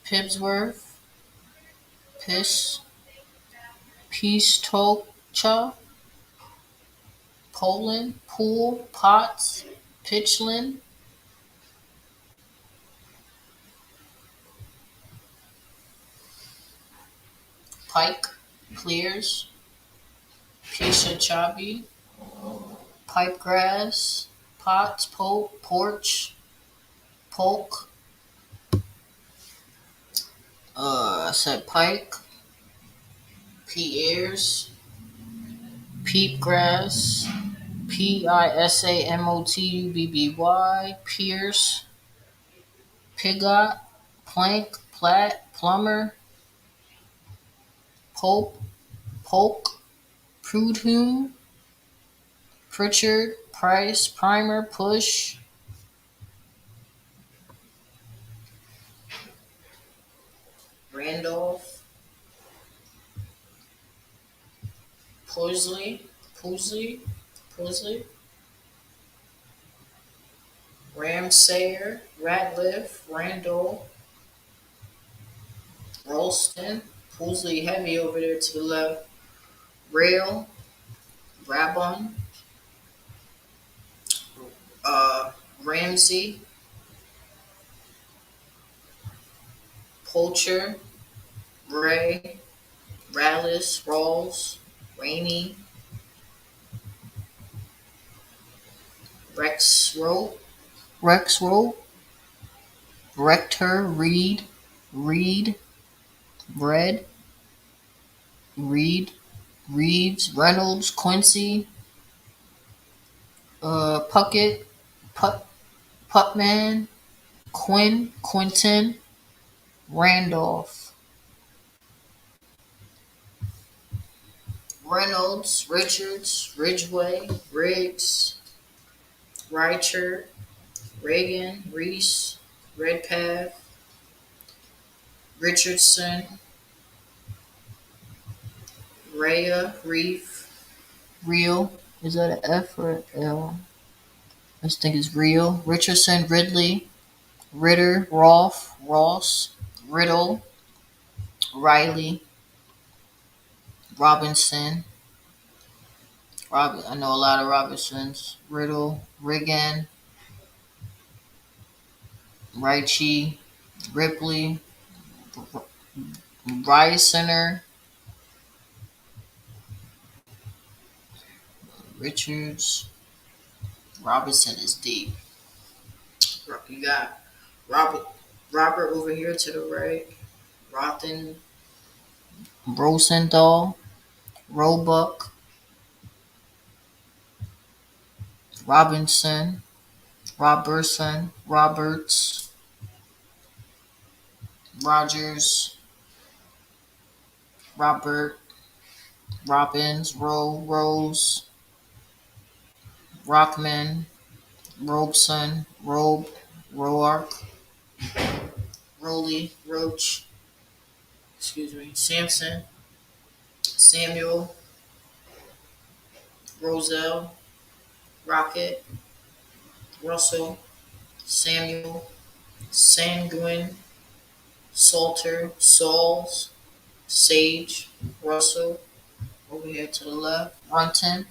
Pibsworth, Pish, Pistocha, Poland, Poole, Potts, Pitchlin, Pike, Clears, Pishachabi, Pipegrass, Potts, Pope, Porch, Polk, I said Pike, Pierce, Peepgrass, Pisamotubby, Pierce, Pigot, Plank, Platt, Plummer, Pope, Polk, Prudhomme, Pritchard, Price, Primer, Push, Randolph, Pulsley, Pulsley, Pulsley, Ramsayer, Ratliff, Randall, Ralston, Pulsley heavy over there to the left, Rail, Rabon, Ramsey, Poulcher, Ray, Rallis, Rawls, Rainey, Rexrow, Rector, Reed, Red, Reed, Reeves, Reynolds, Quincy, Puckett, Putman, Quinton, Randolph, Reynolds, Richards, Ridgway, Riggs, Reicher, Reagan, Reese, Redpath, Richardson, Rhea, Reef, Real. Is that an F or an L? I just think it's Real. Richardson, Ridley, Ritter, Rolfe, Ross, Riddle, Riley, Robinson. I know a lot of Robinsons. Riddle, Riggin, Raichi, Ripley, Center, Richards. Robinson is deep. You got Robert Robert over here to the right. Rothen, Rosendahl, Roebuck, Robinson, Roberts, Rogers, Robert, Robbins, Rose, Rockman, Robeson, Roark, Rowley, Roach, Sampson, Samuel, Roselle, Rocket, Russell, Samuel, Sanguine, Salter, Sauls, Sage, Russell, over here to the left, Runton,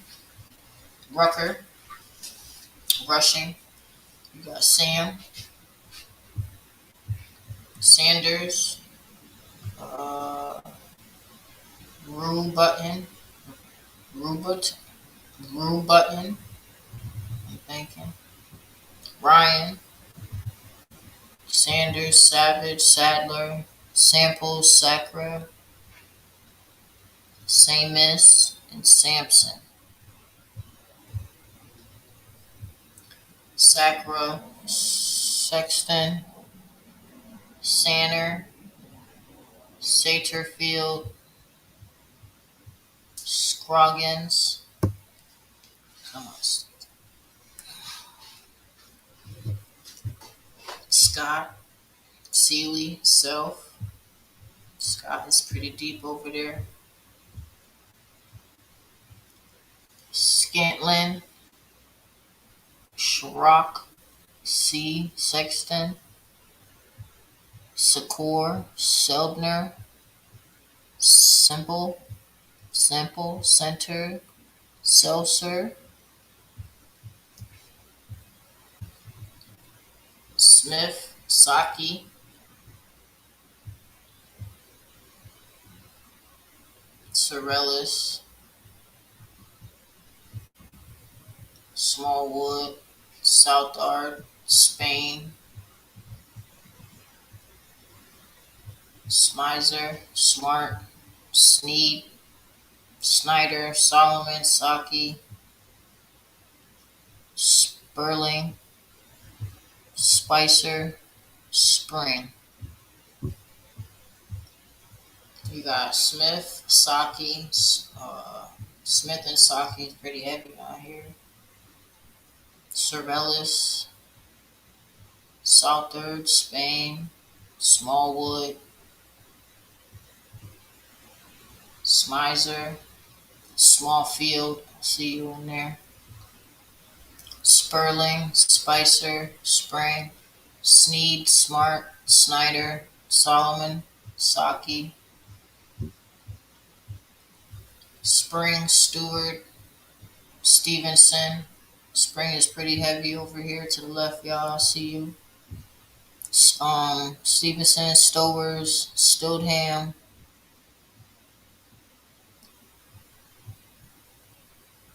Rucker, Rushing. You got Sam, Sanders, uh, Rue Button, Rubert, Rue Button, I'm thinking, Ryan, Sanders, Savage, Sadler, Samples, Sacra, Samus, and Sampson. Sacra, Sexton, Sanner, Satterfield, Scroggins, come on, Scott, Seeley, Self. Scott is pretty deep over there. Scantlin, Schrock, C. Sexton, Secor, Selbner, Simple, Center, Seltzer, Smith, Saki, Sorellis, Smallwood, Southard, Spain, Smizer, Smart, Sneed, Snyder, Solomon, Saki, Sperling, Spicer, Spring. You got Smith, Saki, Smith and Saki is pretty heavy out here. Sorellis, Southard, Spain, Smallwood, Smizer, Smallfield, see you in there. Sperling, Spicer, Spring, Sneed, Smart, Snyder, Solomon, Saki, Spring, Stewart, Stevenson. Spring is pretty heavy over here to the left, y'all. I see you. Stevenson, Stowers, Stildham,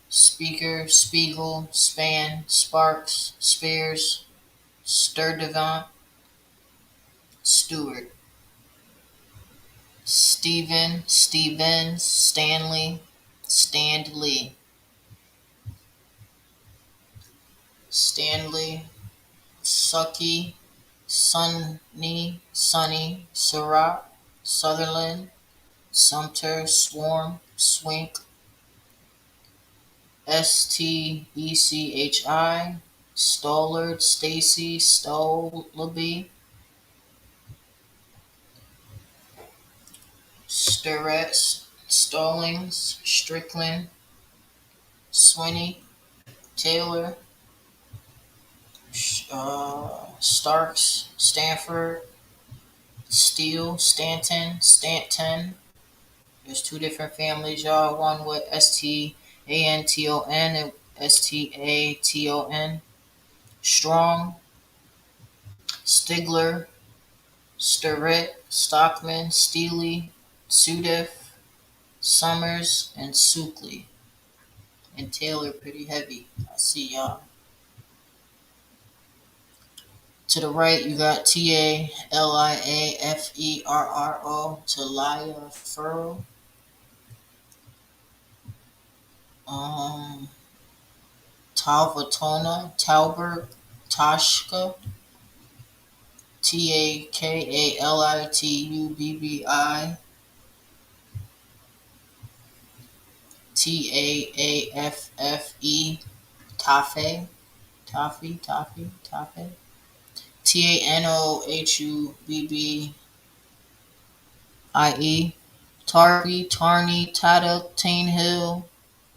Speaker, Spiegel, Span, Sparks, Spears, Sturdivant, Stewart, Stevens, Stanley, Stanley, Sucky, Sunny, Surratt, Sutherland, Sumter, Swarm, Swink, Stbechi, Stollard, Stacy, Stollaby, Sturrett, Stallings, Strickland, Swinney, Taylor, Starks, Stanford, Steele, Stanton. There's two different families, y'all. One with Stanton and Staton. Strong, Stigler, Sturrett, Stockman, Steely, Sudiff, Summers, and Sukley. And Taylor pretty heavy. I see y'all. To the right, you got Taliaferro, Talia Furrow. Talvatona, Talbert, Tashka, Takalitubbbi, Taffe, Taffy, Tanohubbii, Tarby, Tarney, Tata, Tane Hill,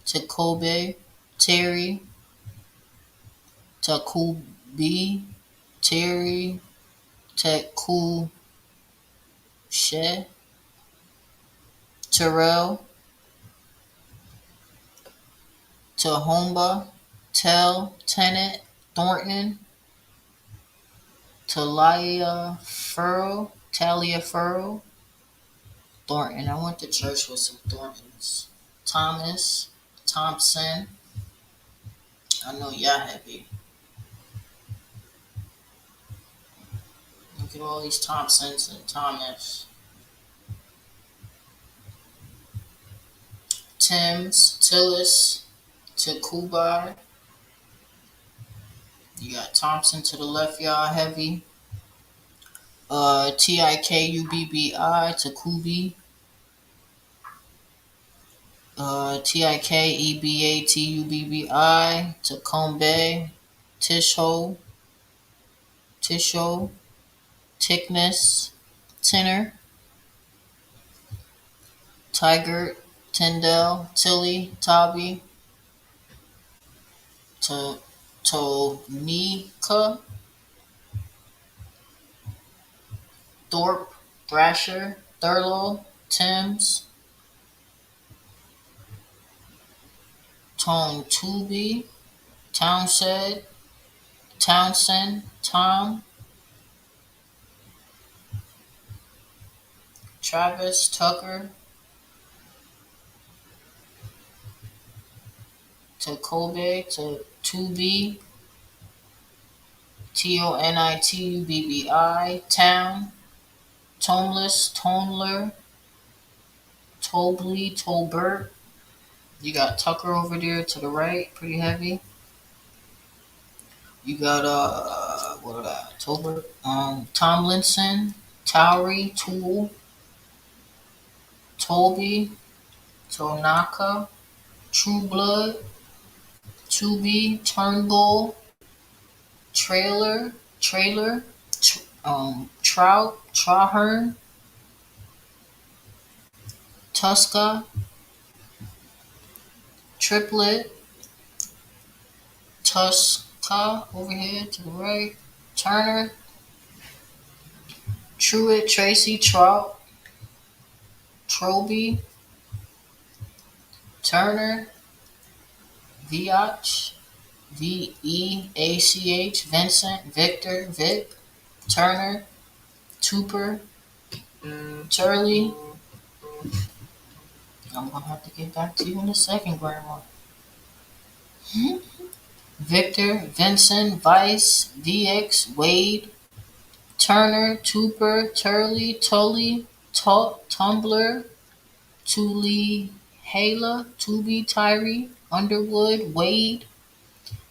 Takobe, Terry, Takubi, Terry, Takushe, Terrell, Tahomba, Tennant, Thornton, Taliaferro, Thornton. I went to church with some Thorntons. Thomas, Thompson. I know y'all heavy. Look at all these Thompsons and Thomas. Timms, Tillis, Takubai. You got Thompson to the left, y'all, heavy. Tikubbi to Kubi. Tikebatubbi to Kombe. Tisho. Tisho. Tickness. Tinner. Tiger. Tyndall. Tilly. Tobby. To Tonika. Thorpe. Thrasher. Thurlow. Timms. Tone Tubi. Townsend. Tom. Travis. Tucker. To Kobe. To Tubi. Tonitubbi. Town. Toneless. Tonler. Tobley. Tolbert. You got Tucker over there to the right, pretty heavy. You got what about Tolbert? Tomlinson, Towery, Tool, Toby, Tonaka, True Blood, Tubi, Turnbull, Trailer, Trout, Trahern, Tuska, Triplet, Tuska over here to the right, Turner, Truitt, Tracy, Trout, Troby, Turner, Viach, Veach, Vincent, Victor, Vic, Turner, Tooper, Turley. I'm gonna have to get back to you in a second, Grandma. Victor, Vincent, Vice, VX, Wade, Turner, Tooper, Turley, Tully, Tumbler, Tuli, Hala, Tubi, Tyree, Underwood, Wade.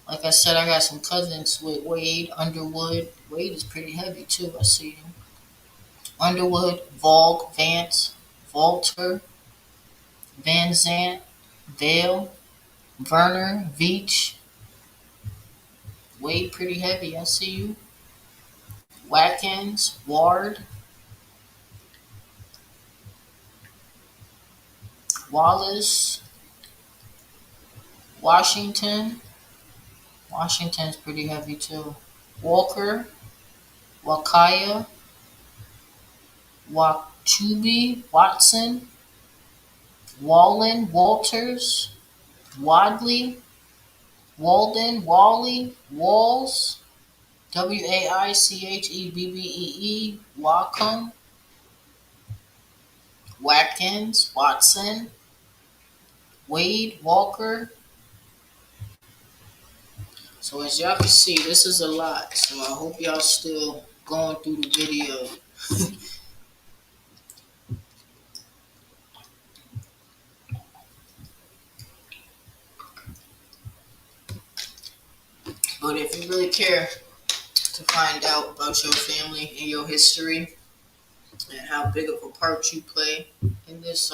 Like I said, I got some cousins with Wade, Underwood. Wade is pretty heavy too, I see him. Underwood, Vogue, Vance, Walter, Van Zant, Vale, Werner, Veach. Wade pretty heavy, I see you. Watkins, Ward, Wallace, Washington. Washington's pretty heavy too. Walker, Wakaya, Wachubi, Watson, Wallen, Walters, Wadley, Walden, Wally, Walls, Waichebbbee, Wacom, Watkins, Watson, Wade, Walker. So as y'all can see, this is a lot. So I hope y'all still going through the video. But if you really care to find out about your family and your history and how big of a part you play in this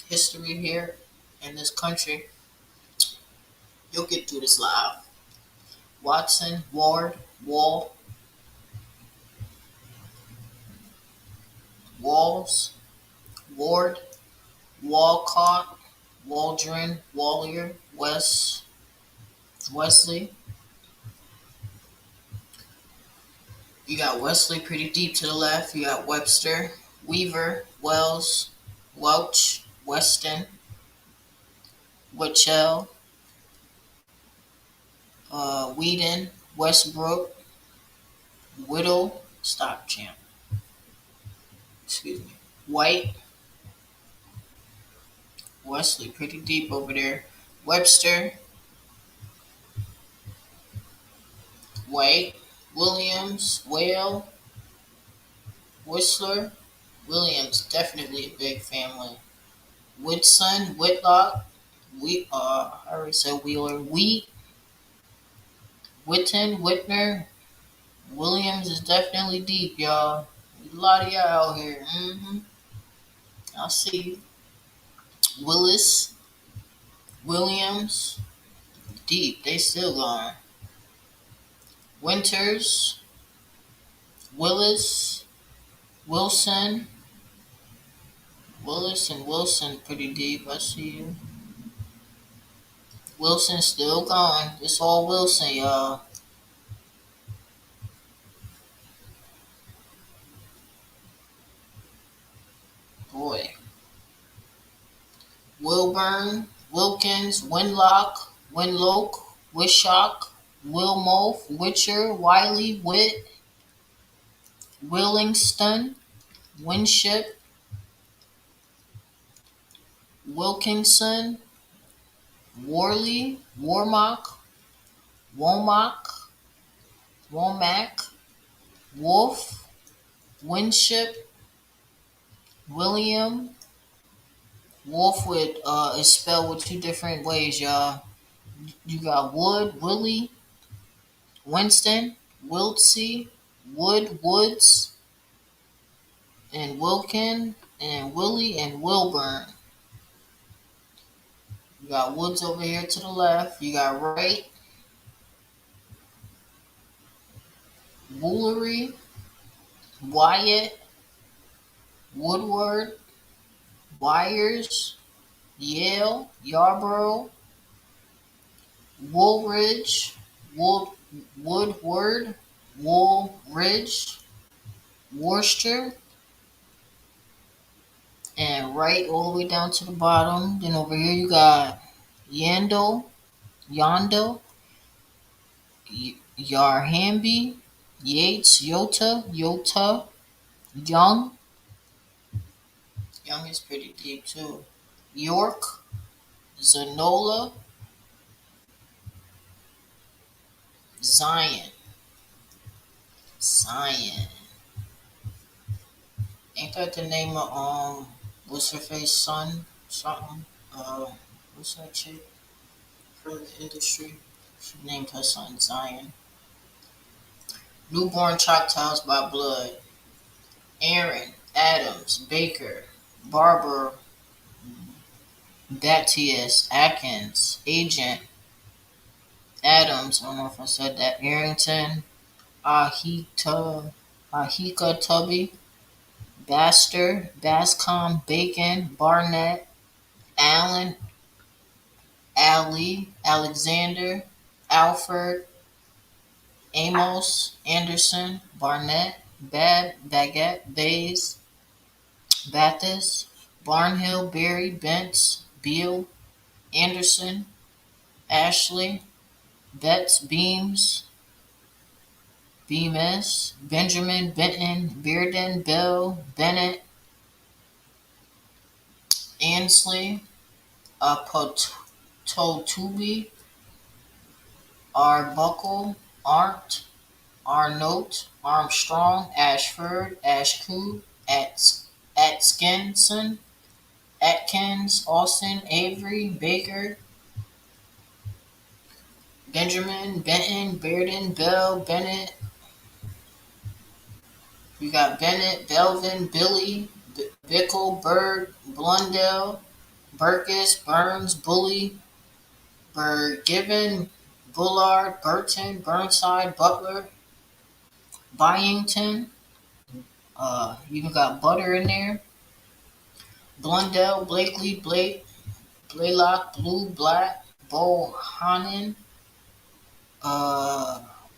history here in this country, you'll get through this live. Watson, Ward, Walls, Ward, Walcott, Waldron, Wallier, Wesley. You got Wesley pretty deep to the left. You got Webster, Weaver, Wells, Welch, Weston, Wachell, Whedon, Westbrook, Whittle, stop champ. Excuse me. White, Wesley pretty deep over there. Webster, White, Williams, Whale, Whistler. Williams, definitely a big family. Whitson, Whitlock, I already said Wheeler, Wheat, Witten, Whitner, Williams is definitely deep, y'all. A lot of y'all out here. I see you. Willis, Williams, deep. They still going. Winters, Willis, Wilson, Willis and Wilson pretty deep. I see you. Wilson still going. It's all Wilson, y'all. Boy. Wilburn, Wilkins, Winlock, Winloke, Wishock, Wilmoth, Witcher, Wiley, Witt, Willingston, Winship, Wilkinson, Worley, Warmock, Womack, Womack, Wolf, Winship, William. Wolf with is spelled with two different ways, y'all. You got Wood, Willie, Winston, Wiltsey, Wood, Woods, and Wilkin, and Willie, and Wilburn. You got Woods over here to the left. You got Wright, Woolery, Wyatt, Woodward, Wires, Yale, Yarborough, Woolridge, Woodward, Woolridge, Worcester, and right all the way down to the bottom. Then over here you got Yando, Yondo, Yarhamby, Yates, Yota, Yota, Young. Young is pretty deep too. York, Zanola, Zion. Zion. Ain't that the name of what's her face son? Something? What's that chick from the industry? She named her son Zion. Newborn Choctaws by blood. Aaron, Adams, Baker, Barber, Batius, Atkins, Agent, Adams, I don't know if I said that, Arrington, Ahika Tubby, Baster, Bascom, Bacon, Barnett, Allen, Ali, Alexander, Alfred, Amos, Anderson, Barnett, Baguette, Bays, Bathis, Barnhill, Berry, Bentz, Beal, Anderson, Ashley, Betts, Beams, Bemis, Benjamin, Benton, Bearden, Bell, Bennett, Ansley, Pototubi, Arbuckle, Arndt, Arnott, Armstrong, Ashford, Ashku, Atkinson, Atkins, Austin, Avery, Baker, Benjamin, Benton, Bearden, Bell, Bennett. We got Bennett, Belvin, Billy, Bickle, Bird, Blundell, Burgess, Burns, Bully, Given, Bullard, Burton, Burnside, Butler, Byington. You even got Butter in there. Blundell, Blakely, Blaylock, Blue, Black, Bohannon,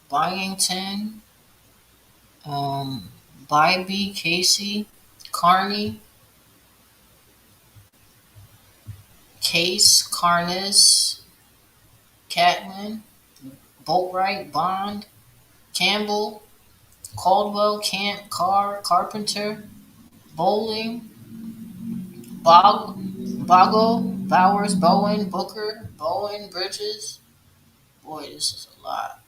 Byington, Bybee, Casey, Carney, Case, Carnes, Catlin, Boatwright, Bond, Campbell, Caldwell, Camp, Carr, Carpenter, Bowling, Boggle, Bowers, Bowen, Booker, Bowen, Bridges. Boy, this is a lot.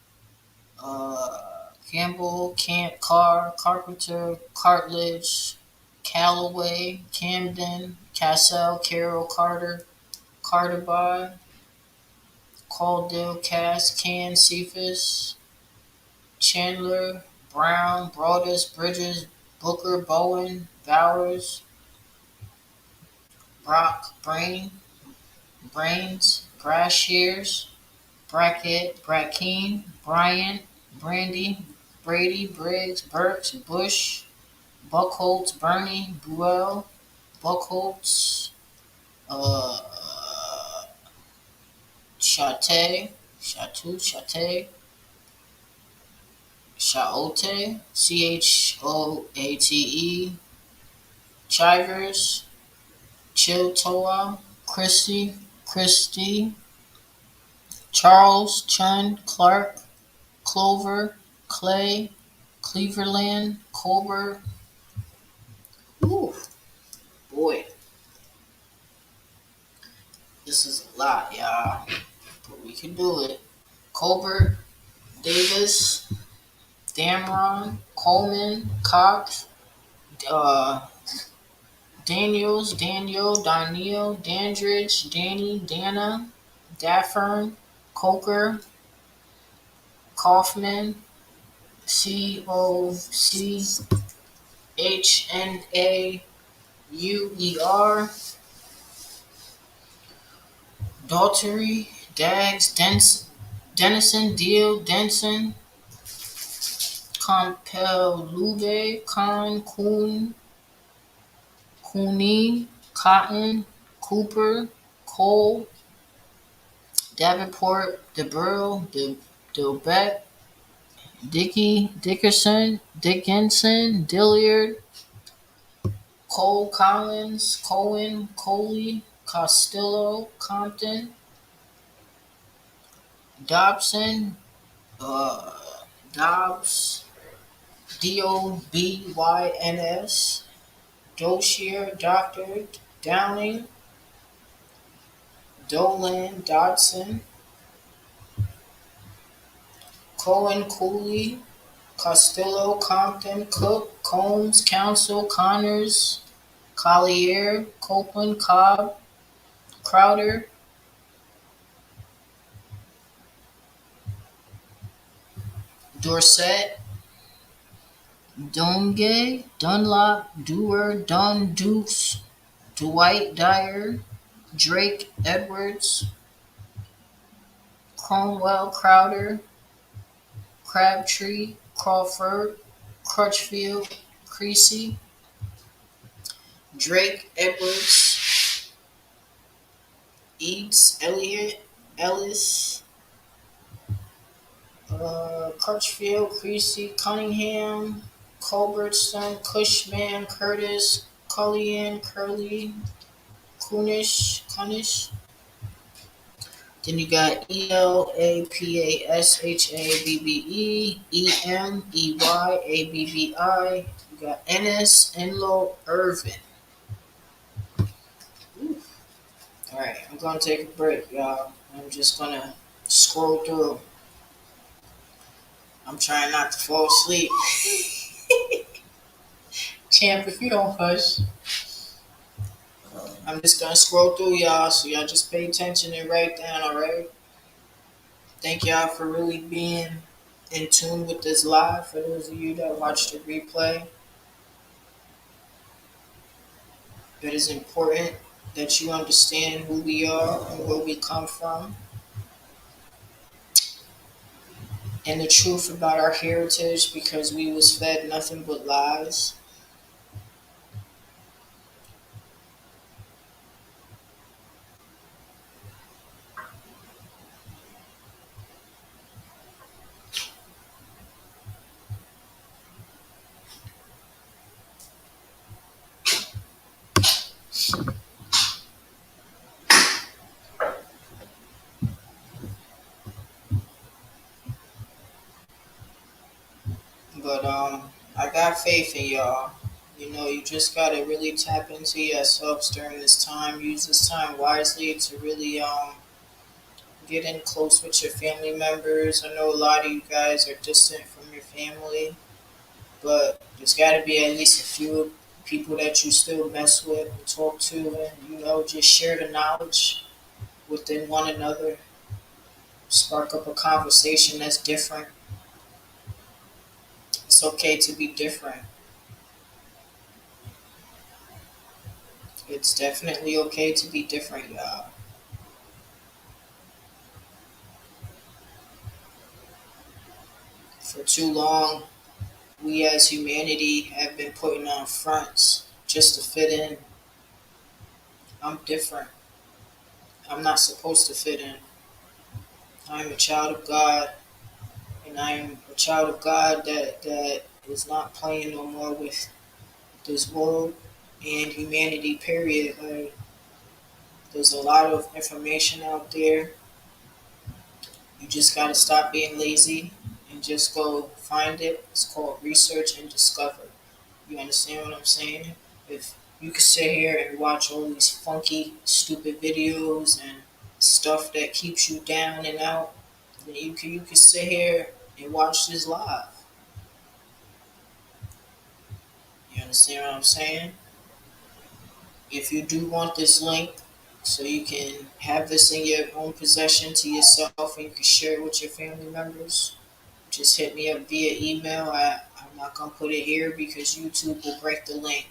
Campbell, Camp, Carr, Carpenter, Cartledge, Callaway, Camden, Cassell, Carroll, Carter, Carterby, Caudill, Cass, Can, Cephas, Chandler, Brown, Broadus, Bridges, Booker, Bowen, Bowers, Brock, Brains, Brashears, Brackett, Brackeen, Bryant, Brandy, Brady, Briggs, Burks, Bush, Buckholtz, Bernie, Buell, Buckholtz, uh, Chate, Chate, Chaote, Choate, Chivers, Chiltoa, Christy, Charles, Chun, Clark, Clover, Clay, Cleveland, Colbert. Ooh, boy, this is a lot, y'all. But we can do it. Colbert, Davis, Damron, Coleman, Cox, uh, Daniel, Dandridge, Danny, Dana, Daffern, Coker, Kaufman, Cochnauer, Daughtery, Dags, Dennison, Deal, Denson, Compellube, Cooney, Cotton, Cooper, Cole, Davenport, DeBurl, Dilbeck, Dickinson, Dilliard, Cole Collins, Cohen, Coley, Costello, Compton, Dobson, uh, Dobbs, Dobyns, Doshier, Doctor, Downing, Dolan, Dodson, Cohen, Cooley, Costello, Compton, Cook, Combs, Council, Connors, Collier, Copeland, Cobb, Crowder, Dorset, Dungay, Dunlop, Dewar, Dunn, Dukes, Dwight, Dyer, Drake, Edwards, Cromwell, Crowder, Crabtree, Crawford, Crutchfield, Creasy, Drake, Edwards, Eads, Elliott, Ellis, Crutchfield, Creasy, Cunningham, Culbertson, Cushman, Curtis, Cullian, Curley, Kunish. Then you got ELAPASHABBE, You got Ennis, Enlow, Irvin. All right, I'm gonna take a break, y'all. I'm just gonna scroll through. I'm trying not to fall asleep. Champ, if you don't hush, I'm just gonna scroll through, y'all. So y'all just pay attention and write down. All right. Thank y'all for really being in tune with this live. For those of you that watched the replay, it is important that you understand who we are and where we come from, and the truth about our heritage, because we was fed nothing but lies. But I got faith in y'all. You know, you just gotta really tap into yourselves during this time. Use this time wisely to really get in close with your family members. I know a lot of you guys are distant from your family, but there's got to be at least a few people that you still mess with and talk to, and just share the knowledge within one another. spark up a conversation that's different. It's okay to be different. It's definitely okay to be different, y'all. For too long, we as humanity have been putting on fronts just to fit in. I'm different. I'm not supposed to fit in. I'm a child of God, and I'm a child of God that is not playing no more with this world and humanity, period. Like, there's a lot of information out there. You just got to stop being lazy and just go find it. It's called research and discover. You understand what I'm saying? If you could sit here and watch all these funky, stupid videos and stuff that keeps you down and out, then you could sit here and watch this live. You understand what I'm saying? If you do want this link, so you can have this in your own possession to yourself and you can share it with your family members, just hit me up via email. I'm not gonna put it here because YouTube will break the link.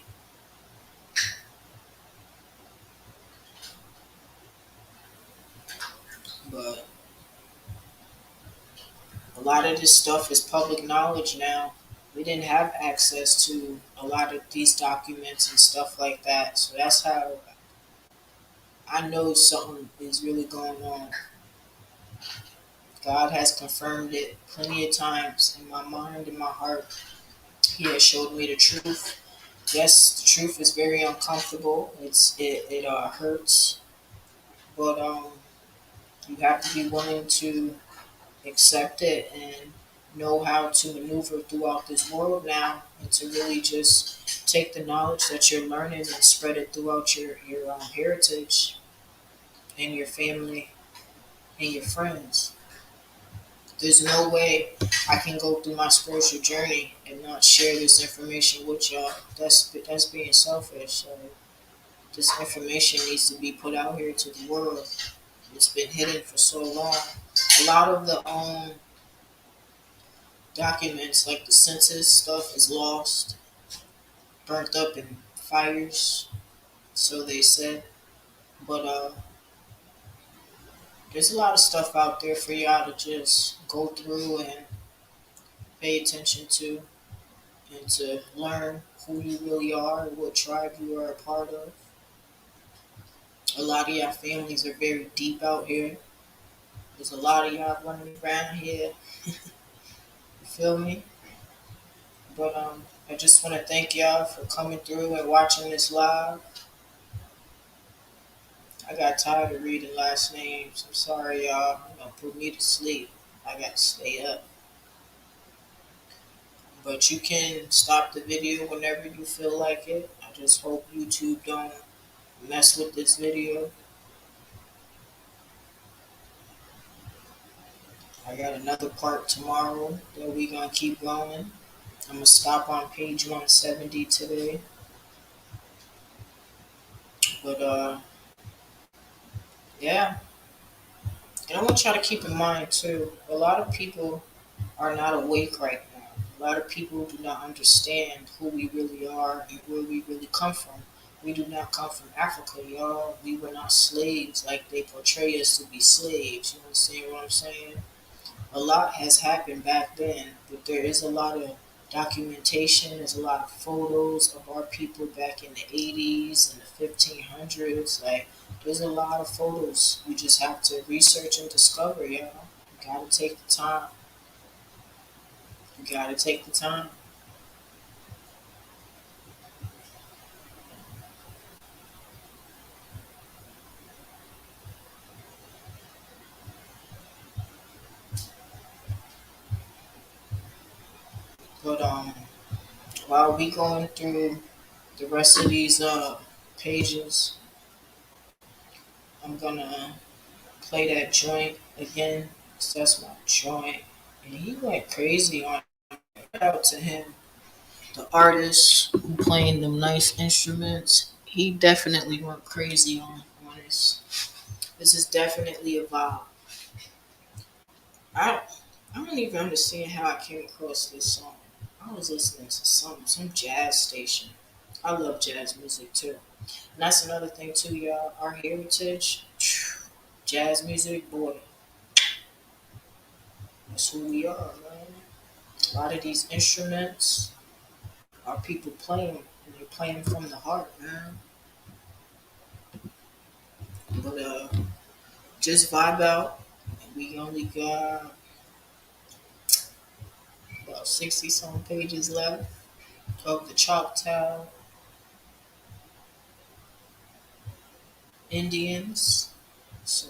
But a lot of this stuff is public knowledge now. We didn't have access to a lot of these documents and stuff like that. So that's how I know something is really going on. God has confirmed it plenty of times in my mind and my heart. He has showed me the truth. Yes, the truth is very uncomfortable. It hurts, but you have to be willing to accept it and know how to maneuver throughout this world now, and to really just take the knowledge that you're learning and spread it throughout your heritage and your family and your friends. There's no way I can go through my spiritual journey and not share this information with y'all. That's being selfish. So this information needs to be put out here to the world. It's been hidden for so long. A lot of the documents, like the census stuff, is lost, burnt up in fires. So they said. But there's a lot of stuff out there for y'all to just go through and pay attention to, and to learn who you really are, what tribe you are a part of. A lot of y'all families are very deep out here. There's a lot of y'all running around here. You feel me? But I just want to thank y'all for coming through and watching this live. I got tired of reading last names. I'm sorry, y'all. You know, put me to sleep. I got to stay up. But you can stop the video whenever you feel like it. I just hope YouTube don't mess with this video. I got another part tomorrow that we gonna keep going. I'm gonna stop on page 170 today. But yeah. And I want y'all to keep in mind too, a lot of people are not awake right now. A lot of people do not understand who we really are and where we really come from. We do not come from Africa, y'all. We were not slaves like they portray us to be slaves. You understand what I'm saying? A lot has happened back then, but there is a lot of documentation. There's a lot of photos of our people back in the 80s and the 1500s. Like, there's a lot of photos. We just have to research and discover, y'all. You gotta take the time. You gotta take the time. But while we going through the rest of these pages, I'm gonna play that joint again. 'Cause that's my joint, and he went crazy on it. Shout out to him, the artist who playing them nice instruments. He definitely went crazy on this. This is definitely a vibe. I I don't even understand how I came across this song. I was listening to some jazz station. I love jazz music too. And that's another thing too, y'all. Our heritage, jazz music, boy, that's who we are, man. A lot of these instruments are people playing, and they're playing from the heart, man. But just vibe out. We only got about 60 some pages left of the Choctaw Indians. So